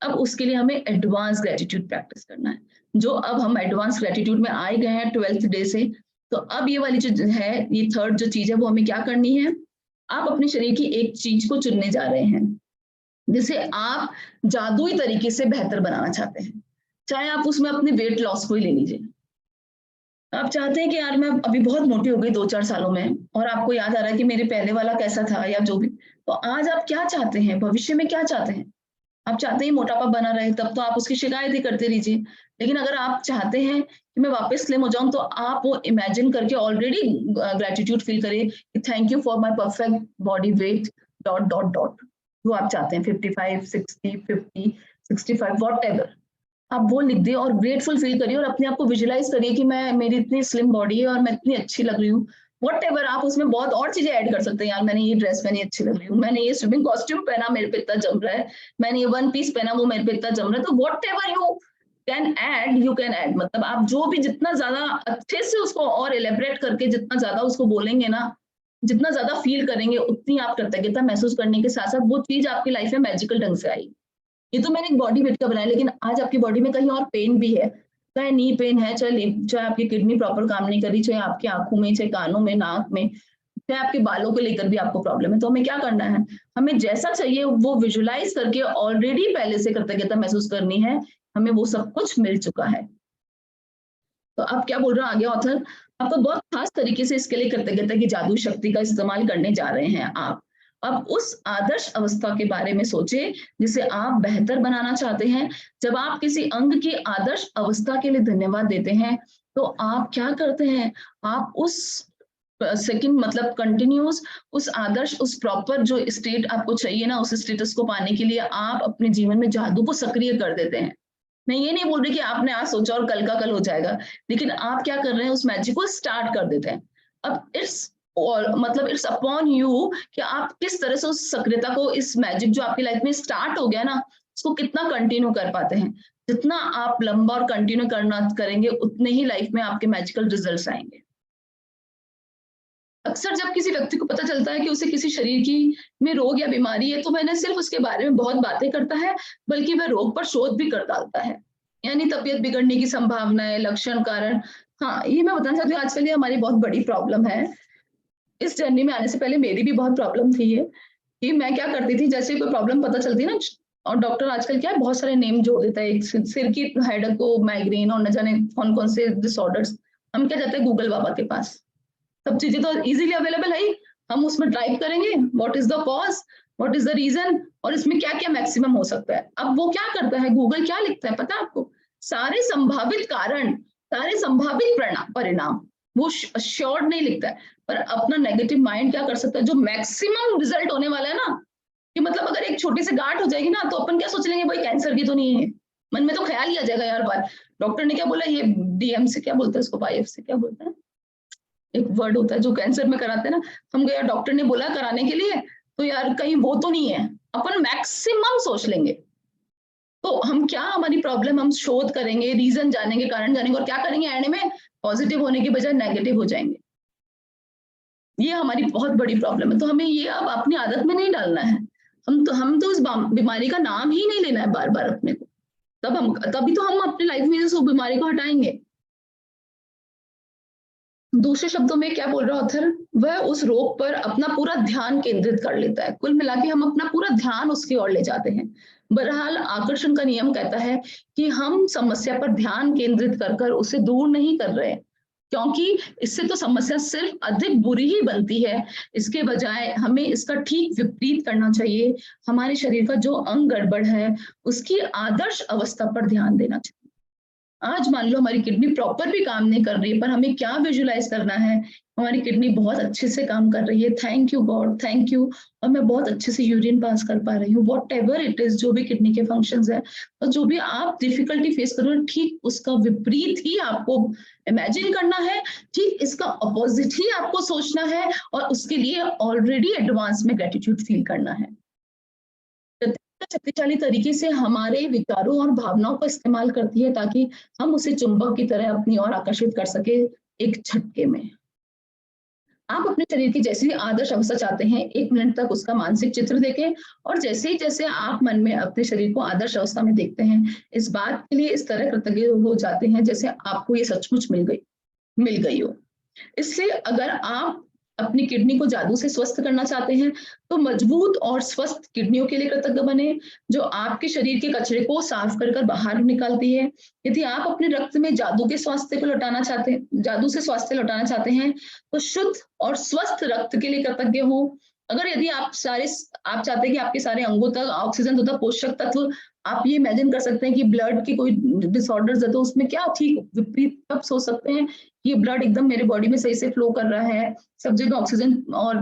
[SPEAKER 1] अब उसके लिए हमें एडवांस ग्रेटिट्यूड प्रैक्टिस करना है। जो अब हम एडवांस ग्रेटिट्यूड में आए गए हैं 12th डे से, तो अब ये वाली जो है, ये थर्ड जो चीज है वो हमें क्या करनी है, आप अपने शरीर की एक चीज को चुनने जा रहे हैं जिसे आप जादुई तरीके से बेहतर बनाना चाहते हैं। चाहे आप उसमें अपने वेट लॉस को ही ले लीजिए। आप चाहते हैं कि यार मैं अभी बहुत मोटी हो गई 2-4 सालों में, और आपको याद आ रहा है कि मेरे पहले वाला कैसा था या जो भी, तो आज आप क्या चाहते हैं, भविष्य में क्या चाहते हैं। आप चाहते हैं मोटापा बना रहे, तब तो आप उसकी शिकायत ही करते रहिए। लेकिन अगर आप चाहते हैं कि मैं वापस स्लिम हो जाऊं, तो आप वो इमेजिन करके ऑलरेडी ग्रेटिट्यूड फील करिए कि thank you for my perfect body weight dot dot dot, जो आप चाहते हैं 55, 60, 50, 65 व्हाटएवर, आप वो लिख दिए और ग्रेटफुल फील करिए और अपने आप को विजुलाइज करिए कि मैं, मेरी इतनी स्लिम बॉडी है और मैं इतनी अच्छी लग रही हूँ। व्हाटएवर, आप उसमें बहुत और चीजें ऐड कर सकते हैं। यार मैंने ये ड्रेस पहनी, अच्छी लग रही हूँ, मैंने ये स्विमिंग कॉस्ट्यूम पहना, मेरे पे इतना जम रहा है, मैंने ये 1 पीस पहना, वो मेरे पे इतना जम रहा है। तो whatever you can add, you can add, मतलब आप जो भी जितना ज्यादा अच्छे से उसको और एलेबरेट करके जितना ज्यादा उसको बोलेंगे ना, जितना ज्यादा फील करेंगे, उतनी आप कृतज्ञता महसूस करने के साथ साथ वो चीज आपकी लाइफ में मैजिकल ढंग से आएगी। ये तो मैंने एक बॉडी वेट का बनाया, लेकिन आज आपकी बॉडी में कहीं और पेन भी है, चाहे नी पेन है, चाहे आपकी किडनी प्रॉपर काम नहीं कर रही, चाहे आपकी आंखों में, चाहे कानों में, नाक में, चाहे आपके बालों को लेकर भी आपको प्रॉब्लम है। तो हमें क्या करना है, हमें जैसा चाहिए वो विजुलाइज करके ऑलरेडी पहले से कृतज्ञता महसूस करनी है, हमें वो सब कुछ मिल चुका है। तो अब क्या बोल रहा है आगे ऑथर, आपको बहुत खास तरीके से इसके लिए कृतज्ञता की जादू शक्ति का इस्तेमाल करने जा रहे हैं आप। अब उस आदर्श अवस्था के बारे में सोचे जिसे आप बेहतर बनाना चाहते हैं। जब आप किसी अंग की आदर्श अवस्था के लिए धन्यवाद देते हैं तो आप क्या करते हैं, आप उस सेकंड मतलब कंटिन्यूस उस आदर्श, उस प्रॉपर जो स्टेट आपको चाहिए ना, उस स्टेटस को पाने के लिए आप अपने जीवन में जादू को सक्रिय कर देते हैं। मैं ये नहीं बोल रही कि आपने आज सोचा और कल का कल हो जाएगा, लेकिन आप क्या कर रहे हैं, उस मैजिक को स्टार्ट कर देते हैं। अब इट्स अपॉन यू कि आप किस तरह से उस सक्रियता को, इस मैजिक जो आपकी लाइफ में स्टार्ट हो गया ना, उसको कितना कंटिन्यू कर पाते हैं। जितना आप लंबा और कंटिन्यू करना करेंगे उतने ही लाइफ में आपके मैजिकल रिजल्ट्स आएंगे। अक्सर जब किसी व्यक्ति को पता चलता है कि उसे किसी शरीर की में रोग या बीमारी है, तो वह न सिर्फ उसके बारे में बहुत बातें करता है बल्कि वह रोग पर शोध भी कर डालता है, यानी तबीयत बिगड़ने की संभावनाएं, लक्षण, कारण। हाँ, ये मैं बताना चाहती हूँ, आजकल ये हमारी बहुत बड़ी प्रॉब्लम है। इस जर्नी में आने से पहले मेरी भी बहुत प्रॉब्लम थी ये, कि मैं क्या करती थी, जैसे कोई प्रॉब्लम पता चलती ना, और डॉक्टर आजकल क्या है, बहुत सारे नेम जोड़ देता है, सिर की हेडेक को माइग्रेन और न जाने कौन कौन से डिसऑर्डर्स, हम क्या जाते हैं गूगल बाबा के पास, सब चीजें तो इजीली अवेलेबल है ही, हम उसमें टाइप करेंगे what is the cause, what is the reason, और इसमें क्या क्या मैक्सिमम हो सकता है। अब वो क्या करता है, गूगल क्या लिखता है पता है आपको, सारे संभावित कारण, सारे संभावित परिणाम, वो श्योर नहीं लिखता है, पर अपना नेगेटिव माइंड क्या कर सकता है, जो मैक्सिमम रिजल्ट होने वाला है ना, कि मतलब अगर एक छोटी सी गांठ हो जाएगी ना, तो अपन क्या सोच लेंगे, भाई कैंसर की तो नहीं है, मन में तो ख्याल ही आ जाएगा यार, बात डॉक्टर ने क्या बोला, ये डीएम से क्या बोलते हैं इसको, बाईएफ से क्या बोलते हैं, एक वर्ड होता है जो कैंसर में कराते हैं ना, हम गए डॉक्टर ने बोला कराने के लिए, तो यार कहीं वो तो नहीं है, अपन मैक्सिमम सोच लेंगे। तो हम क्या, हमारी प्रॉब्लम हम शोध करेंगे, रीजन जानेंगे, कारण जानेंगे, और क्या करेंगे, एंड में पॉजिटिव होने के बजाय नेगेटिव हो जाएंगे। ये हमारी बहुत बड़ी प्रॉब्लम है। तो हमें ये अब अपनी आदत में नहीं डालना है, हम तो उस बीमारी का नाम ही नहीं लेना है बार बार अपने को, तभी तो हम अपनी लाइफ में उस बीमारी को हटाएंगे। दूसरे शब्दों में क्या बोल रहा ऑथर, वह उस रोग पर अपना पूरा ध्यान केंद्रित कर लेता है। कुल मिला के हम अपना पूरा ध्यान उसकी ओर ले जाते हैं। बहरहाल आकर्षण का नियम कहता है कि हम समस्या पर ध्यान केंद्रित कर उसे दूर नहीं कर रहे, क्योंकि इससे तो समस्या सिर्फ अधिक बुरी ही बनती है। इसके बजाय हमें इसका ठीक विपरीत करना चाहिए। हमारे शरीर का जो अंग गड़बड़ है उसकी आदर्श अवस्था पर ध्यान देना चाहिए। आज मान लो हमारी किडनी प्रॉपर भी काम नहीं कर रही है, पर हमें क्या विजुलाइज करना है, हमारी किडनी बहुत अच्छे से काम कर रही है, thank you God, thank you, और मैं बहुत अच्छे से यूरिन पास कर पा रही हूँ, वॉट एवर इट इज, जो भी किडनी के फंक्शंस है, और जो भी आप डिफिकल्टी फेस कर रहे हो, ठीक उसका विपरीत ही आपको इमेजिन करना है, ठीक इसका अपोजिट ही आपको सोचना है, और उसके लिए ऑलरेडी एडवांस में ग्रेटिट्यूड फील करना है। शक्तिशाली तरीके से हमारे विचारों और भावनाओं का इस्तेमाल करती है ताकि हम उसे चुंबक की तरह अपनी ओर आकर्षित कर सके एक झटके में। आप अपने शरीर की जैसी आदर्श अवस्था चाहते हैं, 1 मिनट तक उसका मानसिक चित्र देखें, और जैसे ही जैसे आप मन में अपने शरीर को आदर्श अवस्था में देखते हैं, इस बात के लिए इस तरह कृतज्ञ हो जाते हैं जैसे आपको ये सचमुच मिल गई हो। इससे अगर आप अपनी किडनी को जादू से स्वस्थ करना चाहते हैं तो मजबूत और स्वस्थ किडनियों के लिए कृतज्ञ बने, जो आपके शरीर के कचरे को साफ कर बाहर निकालती है। यदि आप अपने रक्त में जादू से स्वास्थ्य लौटाना चाहते हैं तो शुद्ध और स्वस्थ रक्त के लिए कृतज्ञ हो। अगर यदि आप चाहते हैं कि आपके सारे अंगों तक ऑक्सीजन तथा पोषक तत्व, आप ये इमेजिन कर सकते हैं कि ब्लड की कोई डिसऑर्डर्स है तो उसमें क्या ठीक विपरीत तब सोच सकते हैं, ये ब्लड एकदम मेरे बॉडी में सही से फ्लो कर रहा है, सब जगह ऑक्सीजन और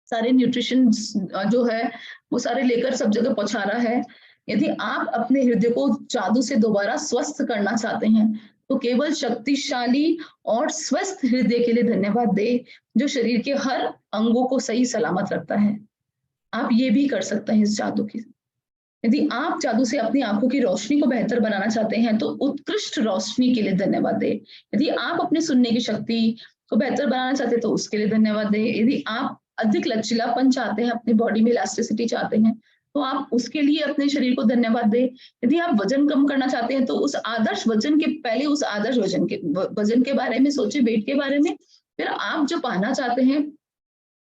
[SPEAKER 1] सारे न्यूट्रिशन जो है वो सारे लेकर सब जगह पहुंचा रहा है। यदि आप अपने हृदय को जादू से दोबारा स्वस्थ करना चाहते हैं तो केवल शक्तिशाली और स्वस्थ हृदय के लिए धन्यवाद दे, जो शरीर के हर अंगों को सही सलामत रखता है। आप ये भी कर सकते हैं इस जादू की। यदि आप जादू से अपनी आंखों की रोशनी को बेहतर बनाना चाहते हैं तो उत्कृष्ट रोशनी के लिए धन्यवाद दें। यदि आप अपने सुनने की शक्ति को बेहतर बनाना चाहते हैं तो उसके लिए धन्यवाद दें। यदि आप अधिक लचीलापन चाहते हैं, अपनी बॉडी में इलास्टिसिटी चाहते हैं, तो आप उसके लिए अपने शरीर को धन्यवाद दें। यदि आप वजन कम करना चाहते हैं तो उस आदर्श वजन के पहले उस आदर्श वजन के बारे में सोचे, वेट के बारे में। फिर आप जो पाना चाहते हैं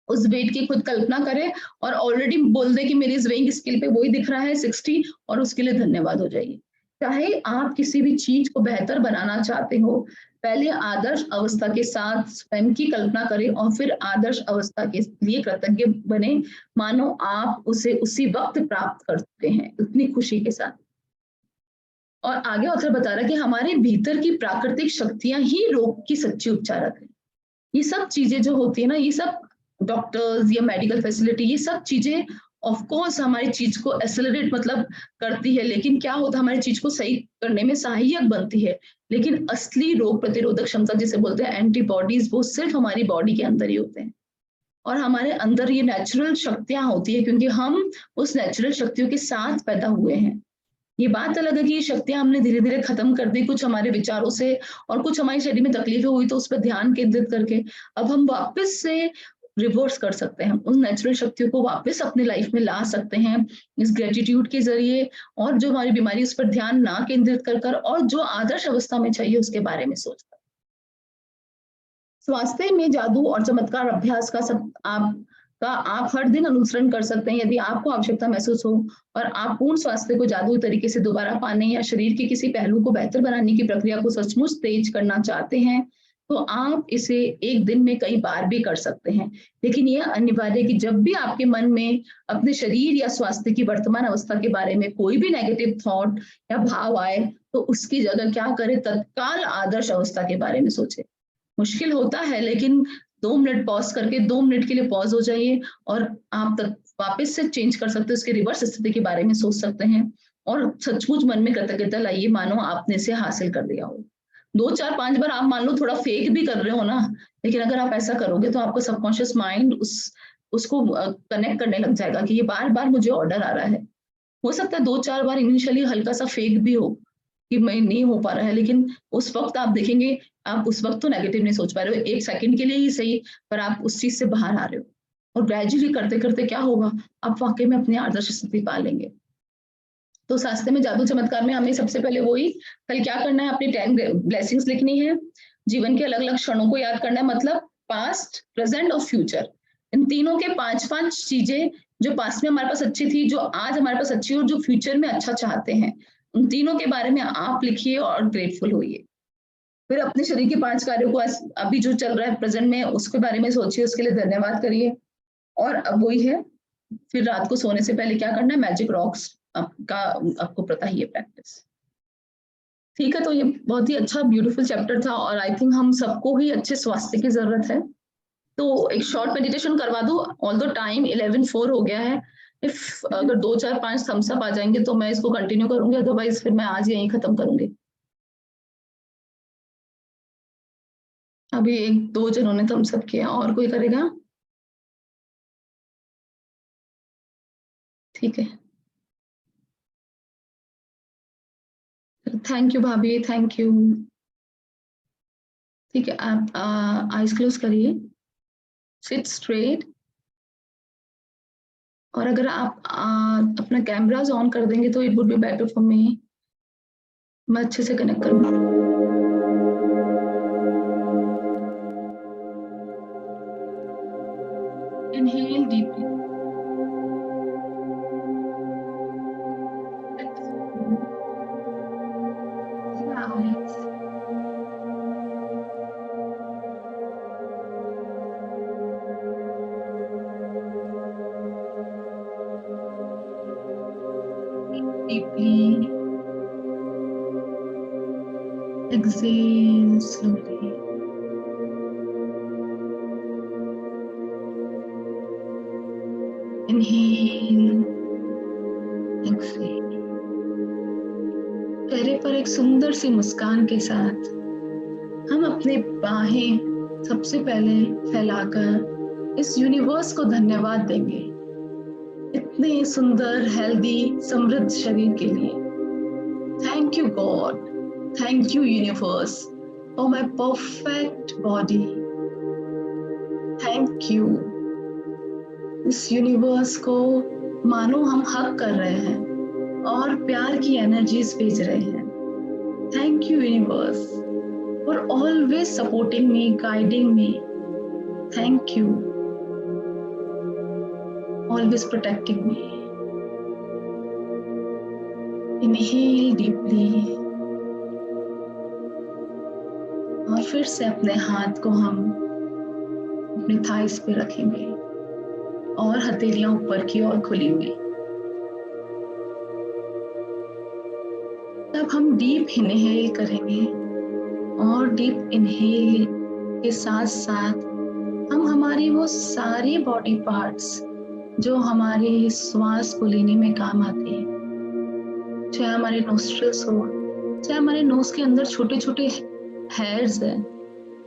[SPEAKER 1] उस वेट की खुद कल्पना करें और ऑलरेडी बोल दे कि मेरी इस वेइंग स्केल पे वही दिख रहा है 60, और उसके लिए धन्यवाद हो जाइए। चाहे आप किसी भी चीज को बेहतर बनाना चाहते हो, पहले आदर्श अवस्था के साथ स्वयं की कल्पना करें और फिर आदर्श अवस्था के लिए कृतज्ञ बने, मानो आप उसे उसी वक्त प्राप्त कर चुके हैं उतनी खुशी के साथ। और आगे ऑथर बता रहा है कि हमारे भीतर की प्राकृतिक शक्तियां ही रोग की सच्ची उपचारक है। ये सब चीजें जो होती है ना, ये सब डॉक्टर्स या मेडिकल फैसिलिटी, ये सब चीजें ऑफ कोर्स हमारी चीज को एक्सेलरेट मतलब करती है, लेकिन क्या होता है हमारी चीज को सही करने में सहायक बनती है, लेकिन असली रोग प्रतिरोधक क्षमता जिसे बोलते हैं एंटीबॉडीज, वो सिर्फ हमारी बॉडी के अंदर ही होते हैं। और हमारे अंदर ये नेचुरल शक्तियां होती है क्योंकि हम उस नेचुरल शक्तियों के साथ पैदा हुए हैं। ये बात अलग है कि ये शक्तियां हमने धीरे धीरे खत्म कर दी, कुछ हमारे विचारों से और कुछ हमारी शरीर में तकलीफें हुई तो उस पर ध्यान केंद्रित करके अब हम वापस से रिवर्स कर सकते हैं, उन नेचुरल शक्तियों को वापस अपने लाइफ में ला सकते हैं इस ग्रेटिट्यूड के जरिए, और जो हमारी बीमारी उस पर ध्यान ना केंद्रित कर और जो आदर्श अवस्था में चाहिए उसके बारे में सोचकर। स्वास्थ्य में जादू और चमत्कार अभ्यास का आप हर दिन अनुसरण कर सकते हैं। यदि आपको आवश्यकता महसूस हो और आप पूर्ण स्वास्थ्य को जादुई तरीके से दोबारा पाने या शरीर के किसी पहलू को बेहतर बनाने की प्रक्रिया को सचमुच तेज करना चाहते हैं तो आप इसे एक दिन में कई बार भी कर सकते हैं। लेकिन यह अनिवार्य है कि जब भी आपके मन में अपने शरीर या स्वास्थ्य की वर्तमान अवस्था के बारे में कोई भी नेगेटिव थॉट या भाव आए तो उसकी जगह क्या करें, तत्काल आदर्श अवस्था के बारे में सोचें। मुश्किल होता है लेकिन 2 मिनट पॉज करके 2 मिनट के लिए पॉज हो जाइए और आप वापस से चेंज कर सकते हैं, उसके रिवर्स स्थिति के बारे में सोच सकते हैं और सचमुच मन में कृतज्ञता लाइए, मानो आपने इसे हासिल कर दिया हो। 2, 4, 5 बार आप मान लो थोड़ा फेक भी कर रहे हो ना, लेकिन अगर आप ऐसा करोगे तो आपका सबकॉन्शियस माइंड उसको कनेक्ट करने लग जाएगा कि ये बार बार मुझे ऑर्डर आ रहा है। हो सकता है 2-4 बार इनिशियली हल्का सा फेक भी हो कि मैं नहीं हो पा रहा है, लेकिन उस वक्त आप देखेंगे आप उस वक्त तो नेगेटिव नहीं सोच पा रहे हो, 1 सेकंड के लिए ही सही, पर आप उस चीज से बाहर आ रहे हो और ग्रेजुअली करते करते क्या होगा, आप वाकई में अपनी आदर्श स्थिति पा लेंगे। तो शास्त्र में जादू चमत्कार में हमें सबसे पहले वही कल क्या करना है, अपनी 10 ब्लेसिंग्स लिखनी है, जीवन के अलग अलग क्षणों को याद करना है, मतलब पास्ट, प्रेजेंट और फ्यूचर, इन तीनों के 5-5 चीजें जो पास्ट में हमारे पास अच्छी थी, जो आज हमारे पास अच्छी है और जो फ्यूचर में अच्छा चाहते हैं, उन तीनों के बारे में आप लिखिए और ग्रेटफुल होइए। फिर अपने शरीर के 5 कार्यों को अभी जो चल रहा है प्रेजेंट में उसके बारे में सोचिए, उसके लिए धन्यवाद करिए। और अब वही है, फिर रात को सोने से पहले क्या करना है, मैजिक रॉक्स का आपको पता ही है प्रैक्टिस। ठीक है, तो ये बहुत ही अच्छा ब्यूटीफुल चैप्टर था और आई थिंक हम सबको ही अच्छे स्वास्थ्य की जरूरत है। तो एक शॉर्ट मेडिटेशन करवा दूं, ऑल्दो टाइम 11:04 हो गया है। इफ अगर 2 4 5 थम्स अप आ जाएंगे तो मैं इसको कंटिन्यू करूंगी, अदरवाइज फिर मैं आज यहीं खत्म करूंगी। अभी 1-2 जनों ने थम्स अप किया, और कोई करेगा? ठीक है, थैंक यू भाभी, थैंक यू। ठीक है, आप आईज क्लोज करिए, सिट स्ट्रेट, और अगर आप अपना कैमराज ऑन कर देंगे तो it would be better for me, मैं अच्छे से कनेक्ट करूंगी। Inhale deeply. Relax. Deeply. Exhale slowly. Inhale. Exhale. चेहरे पर एक सुंदर सी मुस्कान के साथ हम अपने बाहें सबसे पहले फैलाकर इस यूनिवर्स को धन्यवाद देंगे इतने सुंदर, हेल्दी, समृद्ध शरीर के लिए। Thank you God, thank you universe for my perfect body. Thank you. इस यूनिवर्स को मानो हम हग कर रहे हैं और प्यार की एनर्जीज भेज रहे हैं। Thank you universe for always supporting me, guiding me. Thank you, always protecting me. Inhale deeply. और फिर से अपने हाथ को हम अपने थाइस पे रखेंगे और हथेलियां ऊपर की ओर खुली हुई। तब हम डीप इनहेल करेंगे और डीप इनहेल के साथ साथ हम हमारी वो सारी बॉडी पार्ट्स जो हमारे श्वास को लेने में काम आते हैं, चाहे हमारे नोस्ट्रल्स हो, चाहे हमारे नोज के अंदर छोटे छोटे हेयर्स हैं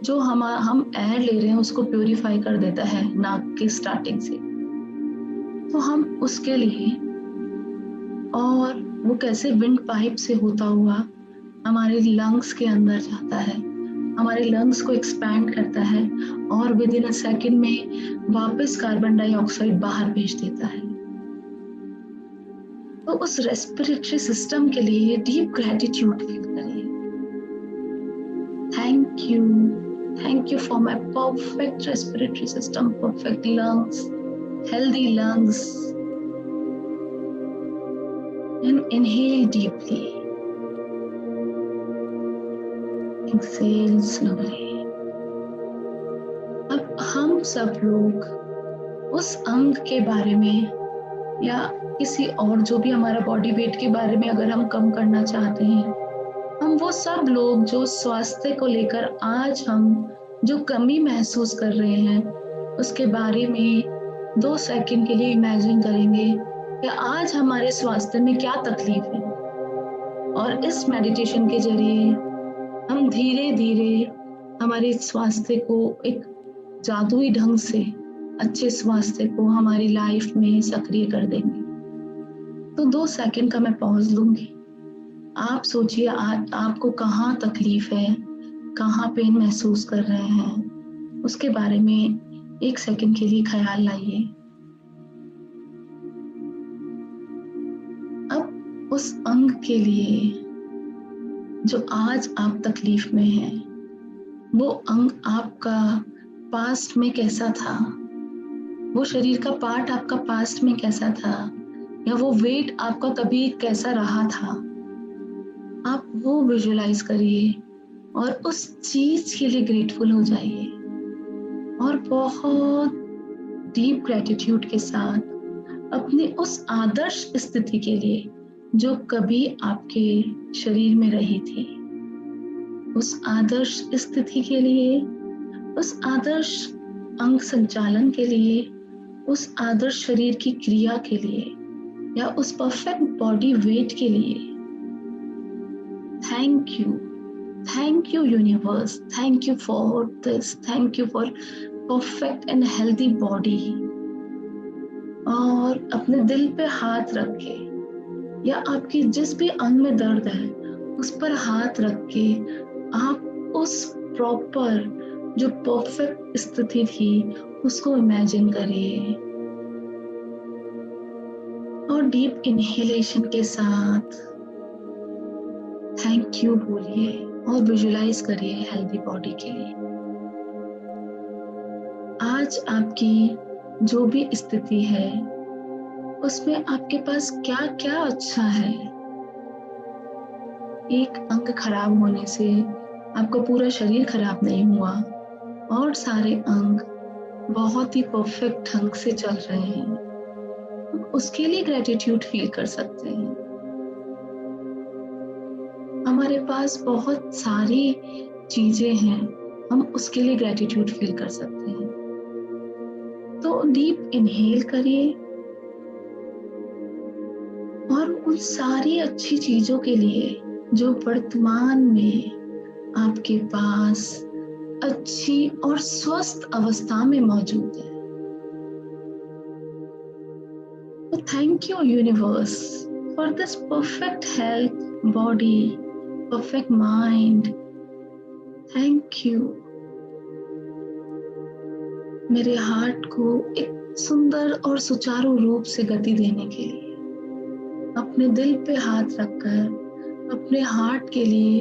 [SPEAKER 1] जो हम एयर ले रहे हैं उसको प्योरीफाई कर देता है नाक के स्टार्टिंग से, तो हम उसके लिए, और वो कैसे विंड पाइप से होता हुआ हमारे लंग्स के अंदर जाता है, हमारे लंग्स को एक्सपैंड करता है और विद इन अ सेकेंड में वापस कार्बन डाइऑक्साइड बाहर भेज देता है। तो उस रेस्पिरेटरी सिस्टम के लिए डीप ग्रैटिट्यूड फील करिए। Thank you for my perfect respiratory system, perfect lungs, healthy lungs. And inhale deeply, exhale slowly. अब हम सब लोग उस अंग के बारे में या किसी और जो भी हमारा बॉडी वेट के बारे में अगर हम कम करना चाहते हैं, हम वो सब लोग जो स्वास्थ्य को लेकर आज हम जो कमी महसूस कर रहे हैं उसके बारे में 2 सेकंड के लिए इमेजिन करेंगे कि आज हमारे स्वास्थ्य में क्या तकलीफ है, और इस मेडिटेशन के जरिए हम धीरे धीरे हमारे स्वास्थ्य को एक जादुई ढंग से, अच्छे स्वास्थ्य को हमारी लाइफ में सक्रिय कर देंगे। तो 2 सेकंड का मैं पॉज लूंगी। आप सोचिए आज आपको कहाँ तकलीफ है, कहाँ पेन महसूस कर रहे हैं, उसके बारे में 1 सेकंड के लिए ख्याल लाइए। अब उस अंग के लिए जो आज आप तकलीफ में हैं, वो अंग आपका पास्ट में कैसा था, वो शरीर का पार्ट आपका पास्ट में कैसा था, या वो वेट आपका कभी कैसा रहा था, आप वो विजुलाइज करिए और उस चीज के लिए ग्रेटफुल हो जाइए और बहुत डीप ग्रेटिट्यूड के साथ अपने उस आदर्श स्थिति के लिए जो कभी आपके शरीर में रही थी, उस आदर्श स्थिति के लिए, उस आदर्श अंग संचालन के लिए, उस आदर्श शरीर की क्रिया के लिए, या उस परफेक्ट बॉडी वेट के लिए thank you universe, thank you for this, thank you for perfect and healthy body. और अपने दिल पे हाथ रख के या आपकी जिस भी अंग में दर्द है उस पर हाथ रख के आप उस प्रॉपर जो परफेक्ट स्थिति थी उसको इमेजिन करिए और डीप इनहेलेशन के साथ थैंक यू बोलिए और विजुलाइज करिए हेल्दी बॉडी के लिए। आज आपकी जो भी स्थिति है उसमें आपके पास क्या क्या अच्छा है। एक अंग खराब होने से आपका पूरा शरीर खराब नहीं हुआ और सारे अंग बहुत ही परफेक्ट ढंग से चल रहे हैं, उसके लिए ग्रेटिट्यूड फील कर सकते हैं। हमारे पास बहुत सारी चीजें हैं, हम उसके लिए ग्रेटिट्यूड फील कर सकते हैं। तो डीप इनहेल करिए और उन सारी अच्छी चीजों के लिए जो वर्तमान में आपके पास अच्छी और स्वस्थ अवस्था में मौजूद है। तो thank you universe for this perfect health body, perfect mind. Thank you मेरे हार्ट को एक सुंदर और सुचारू रूप से गति देने के लिए। अपने दिल पे हाथ रखकर अपने हार्ट के लिए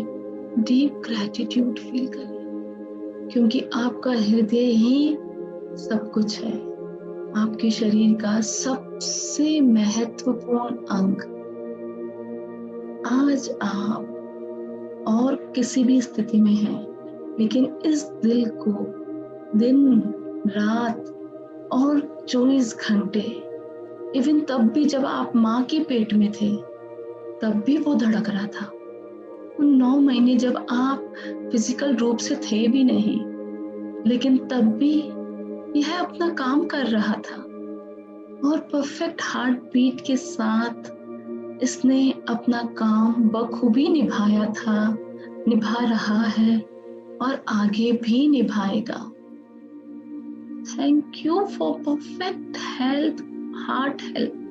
[SPEAKER 1] डीप ग्रेटिट्यूड फील करिए, क्योंकि आपका हृदय ही सब कुछ है, आपके शरीर का सबसे महत्वपूर्ण अंग। आज आप और किसी भी स्थिति में हैं, लेकिन इस दिल को दिन रात और 24 घंटे, इवन तब भी जब आप माँ के पेट में थे तब भी वो धड़क रहा था। उन 9 महीने जब आप फिजिकल रूप से थे भी नहीं, लेकिन तब भी यह अपना काम कर रहा था और परफेक्ट हार्ट बीट के साथ इसने अपना काम बखूबी निभाया था, निभा रहा है और आगे भी निभाएगा। Thank you for perfect health, heart health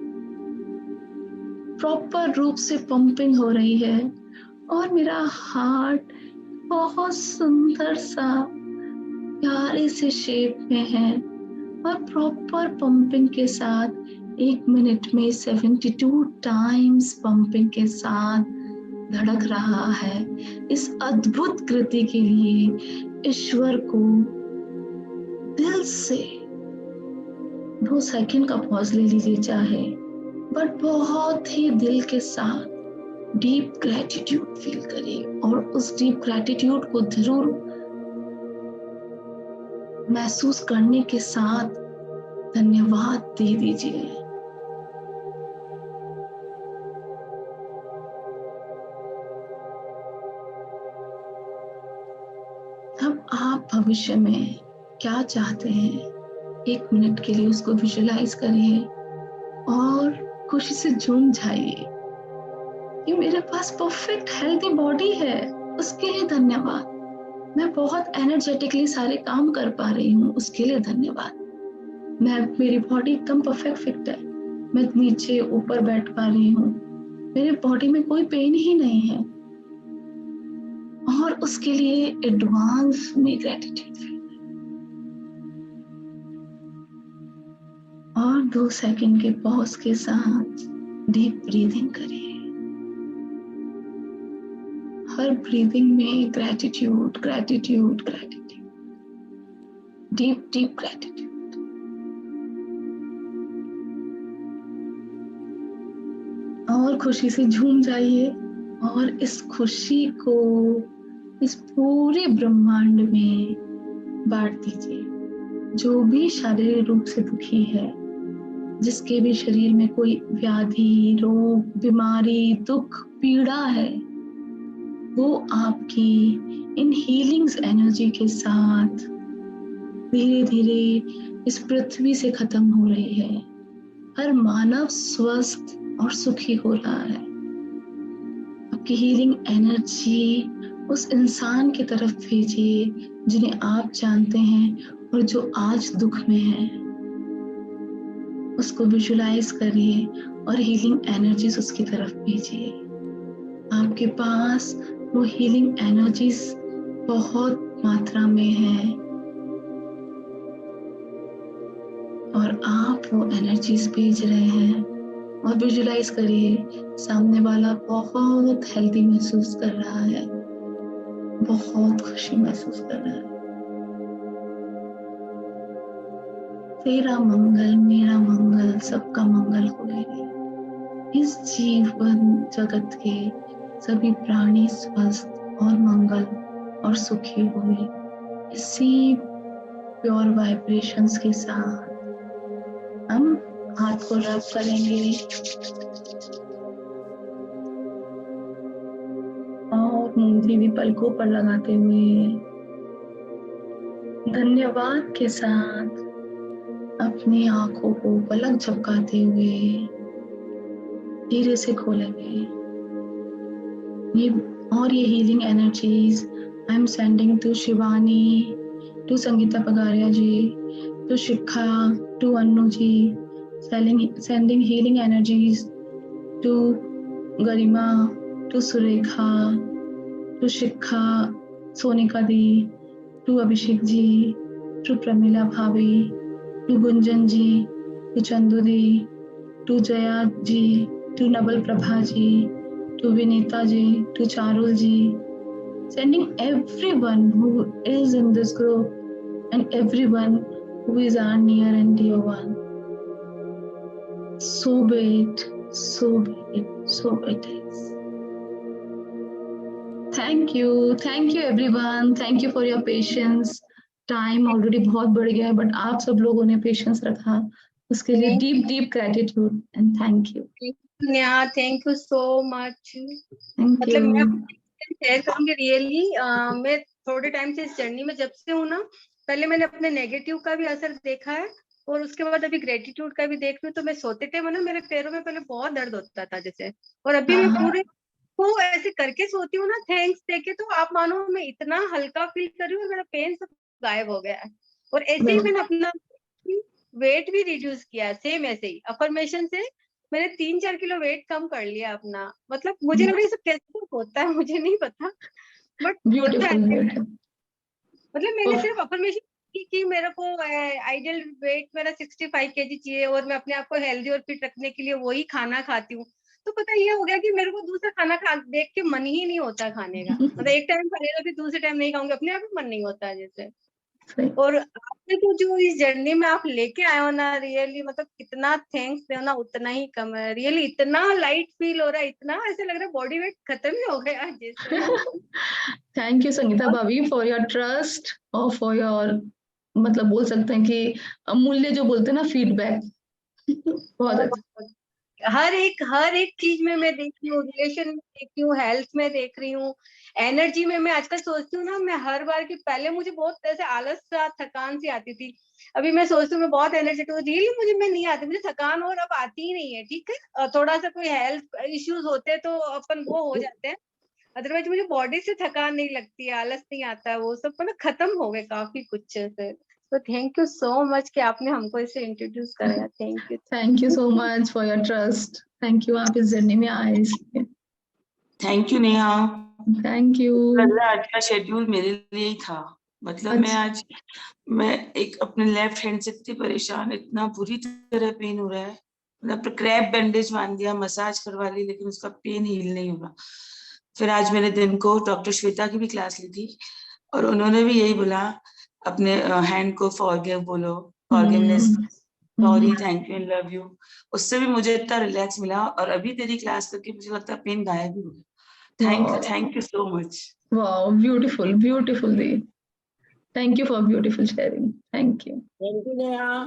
[SPEAKER 1] proper रूप से पंपिंग हो रही है और मेरा हार्ट बहुत सुंदर सा प्यारे से शेप में है और प्रॉपर पंपिंग के साथ 1 मिनट में 72 टाइम्स पंपिंग के साथ धड़क रहा है। इस अद्भुत कृति के लिए ईश्वर को दिल से 2 सेकंड का पॉज ले लीजिए चाहे, बट बहुत ही दिल के साथ डीप ग्रेटिट्यूड फील करिए और उस डीप ग्रेटिट्यूड को जरूर महसूस करने के साथ धन्यवाद दे दीजिए। अब आप भविष्य में क्या चाहते हैं 1 मिनट के लिए उसको विजुलाइज करिए और खुशी से झूम जाइए कि मेरे पास परफेक्ट हेल्दी बॉडी है, उसके लिए धन्यवाद। मैं बहुत एनर्जेटिकली सारे काम कर पा रही हूँ, उसके लिए धन्यवाद। मेरी बॉडी एकदम परफेक्ट फिट है, मैं नीचे ऊपर बैठ पा रही हूँ, मेरे बॉडी में कोई पेन ही नहीं है और उसके लिए एडवांस में ग्रेटिट्यूड फील। और 2 सेकंड के पॉज के साथ डीप ब्रीदिंग करिए। हर ब्रीदिंग में gratitude gratitude gratitude, deep deep gratitude. और खुशी से झूम जाइए और इस खुशी को इस पूरे ब्रह्मांड में बांट दीजिए। जो भी शारीरिक रूप से दुखी है, जिसके भी शरीर में कोई व्याधि, रोग, बीमारी, दुख, पीड़ा है, वो आपकी इन हीलिंग्स एनर्जी के साथ धीरे धीरे इस पृथ्वी से खत्म हो रही है। हर मानव स्वस्थ और सुखी हो रहा है। आपकी हीलिंग एनर्जी उस इंसान की तरफ भेजिए जिन्हें आप जानते हैं और जो आज दुख में है। उसको विजुलाइज करिए और हीलिंग एनर्जीज उसकी तरफ भेजिए। आपके पास वो हीलिंग एनर्जीज बहुत मात्रा में है और आप वो एनर्जीज भेज रहे हैं। और विजुलाइज करिए सामने वाला बहुत हेल्दी महसूस कर रहा है, बहुत खुशी महसूस कर रहा है। तेरा मंगल मेरा मंगल सबका मंगल होए। इस जीवन जगत के सभी प्राणी स्वस्थ और मंगल और सुखी हुए। इसी प्योर वाइब्रेशंस के साथ हम हाथ को रब करेंगे और मुंगली भी पलकों पर लगाते हुए धन्यवाद के साथ अपनी आंखों को पलक झपकाते हुए धीरे से खोलेंगे। ये healing energies I am sending to Shivani, to Sangeeta Pagaria ji, to Shikha, to Annu ji, sending healing energies to Garima, to Surekha, to Shikha, Sonika Di, to Abhishek ji, to Pramila Bhavi, to Gunjan ji, to Chandu Di, to Jaya ji, to Nabal Prabha ji, to Vinita ji, to Charul ji, sending everyone who is in this group and everyone who is our near and dear one. So be it, so be it, so it is. Thank you everyone. Thank you for your patience. Time already बहुत बढ़ गया है, but आप सब लोगों ने patience रखा, उसके लिए deep gratitude and thank you.
[SPEAKER 5] Neha, thank you so much.
[SPEAKER 1] Thank you.
[SPEAKER 5] मतलब मैं शेयर करूंगी रियली, मैं थोड़े टाइम से इस जर्नी में जब से हूँ ना, पहले मैंने अपने नेगेटिव का भी असर देखा है और उसके बाद अभी ग्रेटिट्यूड का भी देख रही हूँ। तो मैं सोते टाइम ना मेरे पैरों में पहले बहुत दर्द होता था जैसे, और अभी मैं पूरे को ऐसे करके सोती हूँ ना थैंक्स देके, तो आप मानो मैं इतना हल्का फील कर रही हूँ और मेरा पेन सब गायब हो गया है। और ऐसे ही मैंने अपना वेट भी रिड्यूस किया, सेम ऐसे ही अफर्मेशन से मैंने 3-4 किलो वेट कम कर लिया अपना। मतलब मुझे लग रहा है ये सब कैसे होता है, मुझे नहीं पता, बट होता है। मतलब मैंने सिर्फ अफर्मेशन कि मेरे को आइडियल वेट मेरा 65 kg चाहिए और मैं अपने आप को हेल्दी और फिट रखने के लिए वही खाना खाती हूँ। तो पता ये हो गया कि मेरे को दूसरा खाना देख के मन ही नहीं होता खाने का। मतलब एक टाइम खा लेगा फिर दूसरे टाइम नहीं खाऊंगी, अपने आप ही मन नहीं होता जैसे। और आपने तो जो इस जर्नी में आप लेके आए हो ना, रियली मतलब कितना थैंक्स दे ना उतना ही कम है। रियली इतना लाइट फील हो रहा है, इतना ऐसे लग रहा है बॉडी वेट खत्म ही हो गया जैसे।
[SPEAKER 1] थैंक यू संगीता भाभी फॉर योर ट्रस्ट और फॉर योर, मतलब बोल सकते हैं कि अमूल्य जो बोलते हैं ना फीडबैक। बहुत अच्छा।
[SPEAKER 5] हर एक चीज में मैं देख रही हूँ, रिलेशन में देख रही हूँ, हेल्थ में देख रही हूँ, एनर्जी में। मैं आजकल सोचती हूँ ना, मैं हर बार की पहले मुझे बहुत ऐसे आलस सा थकान सी आती थी, अभी मैं सोचती हूँ मैं बहुत एनर्जेटिक हूँ। रियली मैं नहीं आती, मुझे थकान और अब आती ही नहीं है। ठीक है, थोड़ा सा कोई हेल्थ इश्यूज होते हैं तो अपन वो हो जाते हैं, अदरवाइज मुझे बॉडी से थकान नहीं लगती है, आलस नहीं आता है, वो सब मतलब खत्म हो गए काफी कुछ से। तो थैंक यू सो मच कि आपने हमको इसे इंट्रोड्यूस कराया। Thank you
[SPEAKER 1] so much for your trust. Thank you, आप इस जर्नी में आए इसलिए।
[SPEAKER 3] Thank you Neha.
[SPEAKER 1] Thank you.
[SPEAKER 3] आज का शेड्यूल मेरे लिए ही था। मतलब मैं एक अपने लेफ्ट हैंड से इतनी परेशान, इतना बुरी तरह पेन हो रहा है, मतलब क्रैप बैंडेज बांध दिया, मसाज करवा ली, लेकिन उसका पेन हील नहीं हो रहा। फिर आज मैंने दिन को डॉक्टर श्वेता की भी क्लास ली थी और उन्होंने भी यही बोला, अपने हैंड को फॉरगिव बोलो, forgiveness
[SPEAKER 6] sorry, thank you and love you. उससे भी मुझे इतना रिलैक्स मिला, और अभी तेरी क्लास करके मुझे लगता है पेन गायब भी हो गया। Thank you so much.
[SPEAKER 1] Wow, beautiful beautiful the. Thank you for beautiful sharing. Thank you.
[SPEAKER 3] Thank you Neha.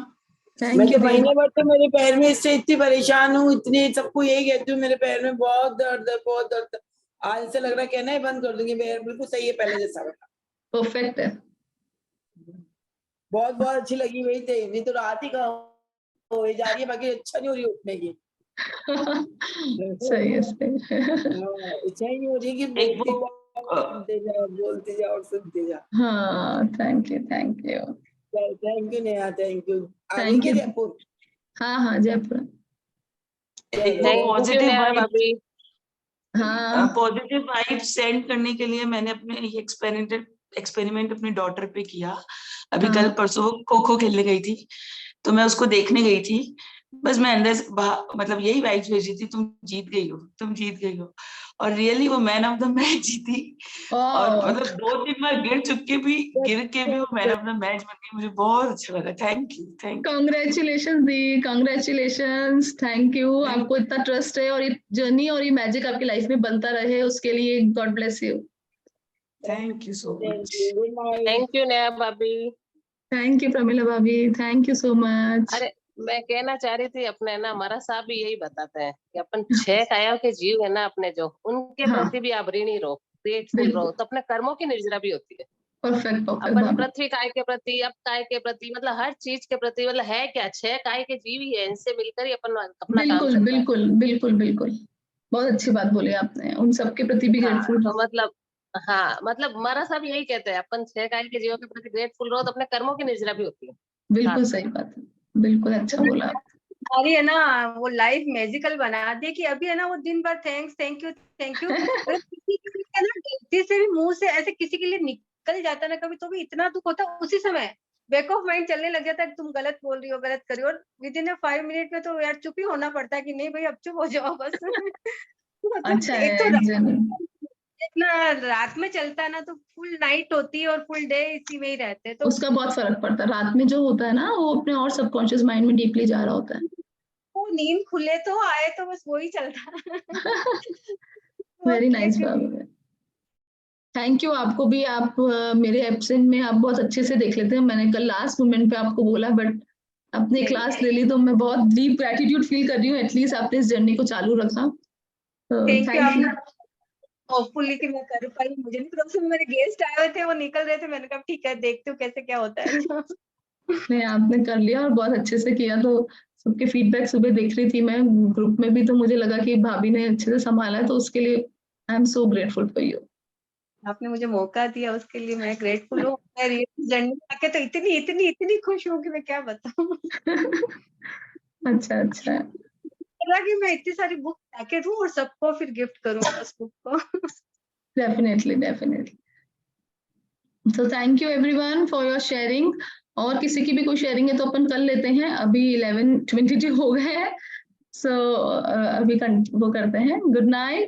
[SPEAKER 3] मैं
[SPEAKER 1] थैंक यू
[SPEAKER 3] तो
[SPEAKER 1] दी।
[SPEAKER 3] महीने भर तो मेरे पैर में इससे इतनी परेशान हूँ, इतनी सबको यही कहती हूँ, मेरे पैर में बहुत दर्द है, बहुत दर्द है। आज से लग रहा है कहना ही बंद कर दूंगी, पैर बिल्कुल सही है पहले जैसा वाला।
[SPEAKER 1] परफेक्ट है।
[SPEAKER 3] बहुत बहुत अच्छी लगी वही थे, नहीं तो रात ही हो जा रही है, बाकी अच्छा नहीं हो रही उठने की।
[SPEAKER 1] सही है, सही है।
[SPEAKER 3] इच्छा ही नहीं हो रही कि
[SPEAKER 6] एक वो,
[SPEAKER 3] बोलते जाओ बोलते जाओ और सुनते जाओ।
[SPEAKER 1] हाँ, thank you, thank you.
[SPEAKER 3] Thank you Neha, thank you. आ गई
[SPEAKER 1] थैंक
[SPEAKER 3] क्या
[SPEAKER 1] यू।
[SPEAKER 3] जयपुर?
[SPEAKER 1] हाँ हाँ, जयपुर।
[SPEAKER 6] एक वो
[SPEAKER 4] thank you
[SPEAKER 6] positive
[SPEAKER 4] Neha
[SPEAKER 6] vibe,
[SPEAKER 4] भाभी।
[SPEAKER 1] हाँ
[SPEAKER 6] पॉजिटिव वाइब सेंड करने के लिए मैंने अपने ये एक्सपेरिमेंट अपनी डॉटर पे किया। अभी
[SPEAKER 1] हाँ।
[SPEAKER 6] कल परसों वो खो खो खेलने गई थी, तो मैं उसको देखने गई थी। बस मैं अंदर से मतलब यही वाइब्स भेजी थी, तुम जीत गई हो, तुम जीत गई हो। और रियली वो मैन ऑफ द मैच जीती। और
[SPEAKER 1] ओह,
[SPEAKER 6] मतलब 2-3 बार गिर के भी वो मैन ऑफ द मैच बन गई। मुझे बहुत अच्छा लगा। Thank you, thank you.
[SPEAKER 1] Congratulation the, congratulations. Thank you. आपको इतना ट्रस्ट है, और ये जर्नी और ये मैजिक आपकी लाइफ में बनता रहे, उसके लिए God bless you.
[SPEAKER 6] Thank you so much.
[SPEAKER 3] Good night.
[SPEAKER 4] Thank you Neha भाभी।
[SPEAKER 1] थैंक यू प्रमिला भाभी, थैंक यू सो मच।
[SPEAKER 4] अरे मैं कहना चाह रही थी, अपने ना हमारा साहब भी यही बताते हैं कि अपन 6 काया के जीव है ना अपने, जो उनके
[SPEAKER 1] हाँ,
[SPEAKER 4] प्रति भी आप ऋणी रहो, ग्रेटफुल रहो,
[SPEAKER 1] बिल्कुल।
[SPEAKER 4] तो अपने कर्मों की निर्जरा भी होती है।
[SPEAKER 1] परफेक्ट परफेक्ट
[SPEAKER 4] अपन
[SPEAKER 1] भाभी।
[SPEAKER 4] पृथ्वी काय के प्रति, अब काय के प्रति, मतलब हर चीज के प्रति, मतलब है क्या, 6 काय के जीव ही है, इनसे मिलकर ही अपन अपना काम
[SPEAKER 1] बिल्कुल
[SPEAKER 4] चलता है।
[SPEAKER 1] बिल्कुल बिल्कुल बिल्कुल। बहुत अच्छी बात बोली आपने, उन सबके प्रति भी
[SPEAKER 4] हाँ
[SPEAKER 1] ग्रेटफुल।
[SPEAKER 4] तो मतलब, हाँ मतलब हमारा सब यही कहते हैं, अपन 6 काय के जीवों के प्रति ग्रेटफुल रहो, तो अपने कर्मों की निर्जरा भी होती है
[SPEAKER 1] बिल्कुल
[SPEAKER 4] साथ में।
[SPEAKER 1] सही बात है। बिल्कुल अच्छा बोला आप।
[SPEAKER 5] हमारी है ना वो लाइफ मैजिकल बना दी कि अभी है ना वो दिन भर thanks, thank you thank you, अगर किसी के लिए है ना गलती से भी मुंह से ऐसे किसी के लिए निकल जाता ना कभी, तो भी इतना दुख होता है, उसी समय बैक ऑफ माइंड चलने लग जाता है तुम गलत बोल रही हो, गलत करी हो, और विद इन 5 मिनट में तो यार चुप ही होना पड़ता है कि नहीं भाई अब चुप हो जाओ बस। मतलब
[SPEAKER 1] अच्छा
[SPEAKER 5] एक तो
[SPEAKER 1] है
[SPEAKER 5] इतना रात में चलता है ना, तो फुल नाइट होती है और फुल डे इसी में ही रहते हैं, तो
[SPEAKER 1] उसका बहुत फर्क पड़ता है। रात में जो होता है ना, वो अपने और सबकॉन्शियस माइंड में डीपली जा रहा होता है।
[SPEAKER 5] वो नींद खुले तो आए तो बस वही चलता है। वो
[SPEAKER 1] very nice
[SPEAKER 5] click.
[SPEAKER 1] Baba. Thank you. आपको भी, आप मेरे एब्सेंट में आप बहुत अच्छे से देख लेते हैं। मैंने कल लास्ट मोमेंट पे आपको बोला, बट आपने क्लास ले ली, तो मैं बहुत डीप ग्रेटिट्यूड फील कर रही हूँ। एटलीस्ट आपने इस जर्नी को चालू रखा। तो
[SPEAKER 5] thank you.
[SPEAKER 1] Thank you.
[SPEAKER 5] Hopefully कि मैं कर पाई, मुझे नहीं पता, उसमें मेरे गेस्ट आए हुए थे, वो निकल रहे थे, मैंने कहा ठीक है देखती हूँ कैसे क्या होता है।
[SPEAKER 1] नहीं, आपने कर लिया और बहुत अच्छे से किया। तो सबके फीडबैक सुबह देख रही थी मैं ग्रुप में भी, तो मुझे लगा कि भाभी ने अच्छे से संभाला है, तो उसके लिए I am so grateful for you.
[SPEAKER 5] आपने मुझे मौका दिया उसके लिए मैं ग्रेटफुल हूँ। मैं रियल जर्नी में आके तो इतनी इतनी इतनी खुश हूँ कि मैं क्या बताऊँ।
[SPEAKER 1] अच्छा अच्छा।
[SPEAKER 5] लगा कि मैं इतनी सारी बुक लाके दूँ और सबको फिर गिफ्ट करूँ उस बुक को।
[SPEAKER 1] Definitely definitely. तो thank you everyone for your sharing. और किसी की भी कोई शेयरिंग है तो अपन कर लेते हैं। अभी 11:22 हो गए हैं। सो अभी वो करते हैं। Good night.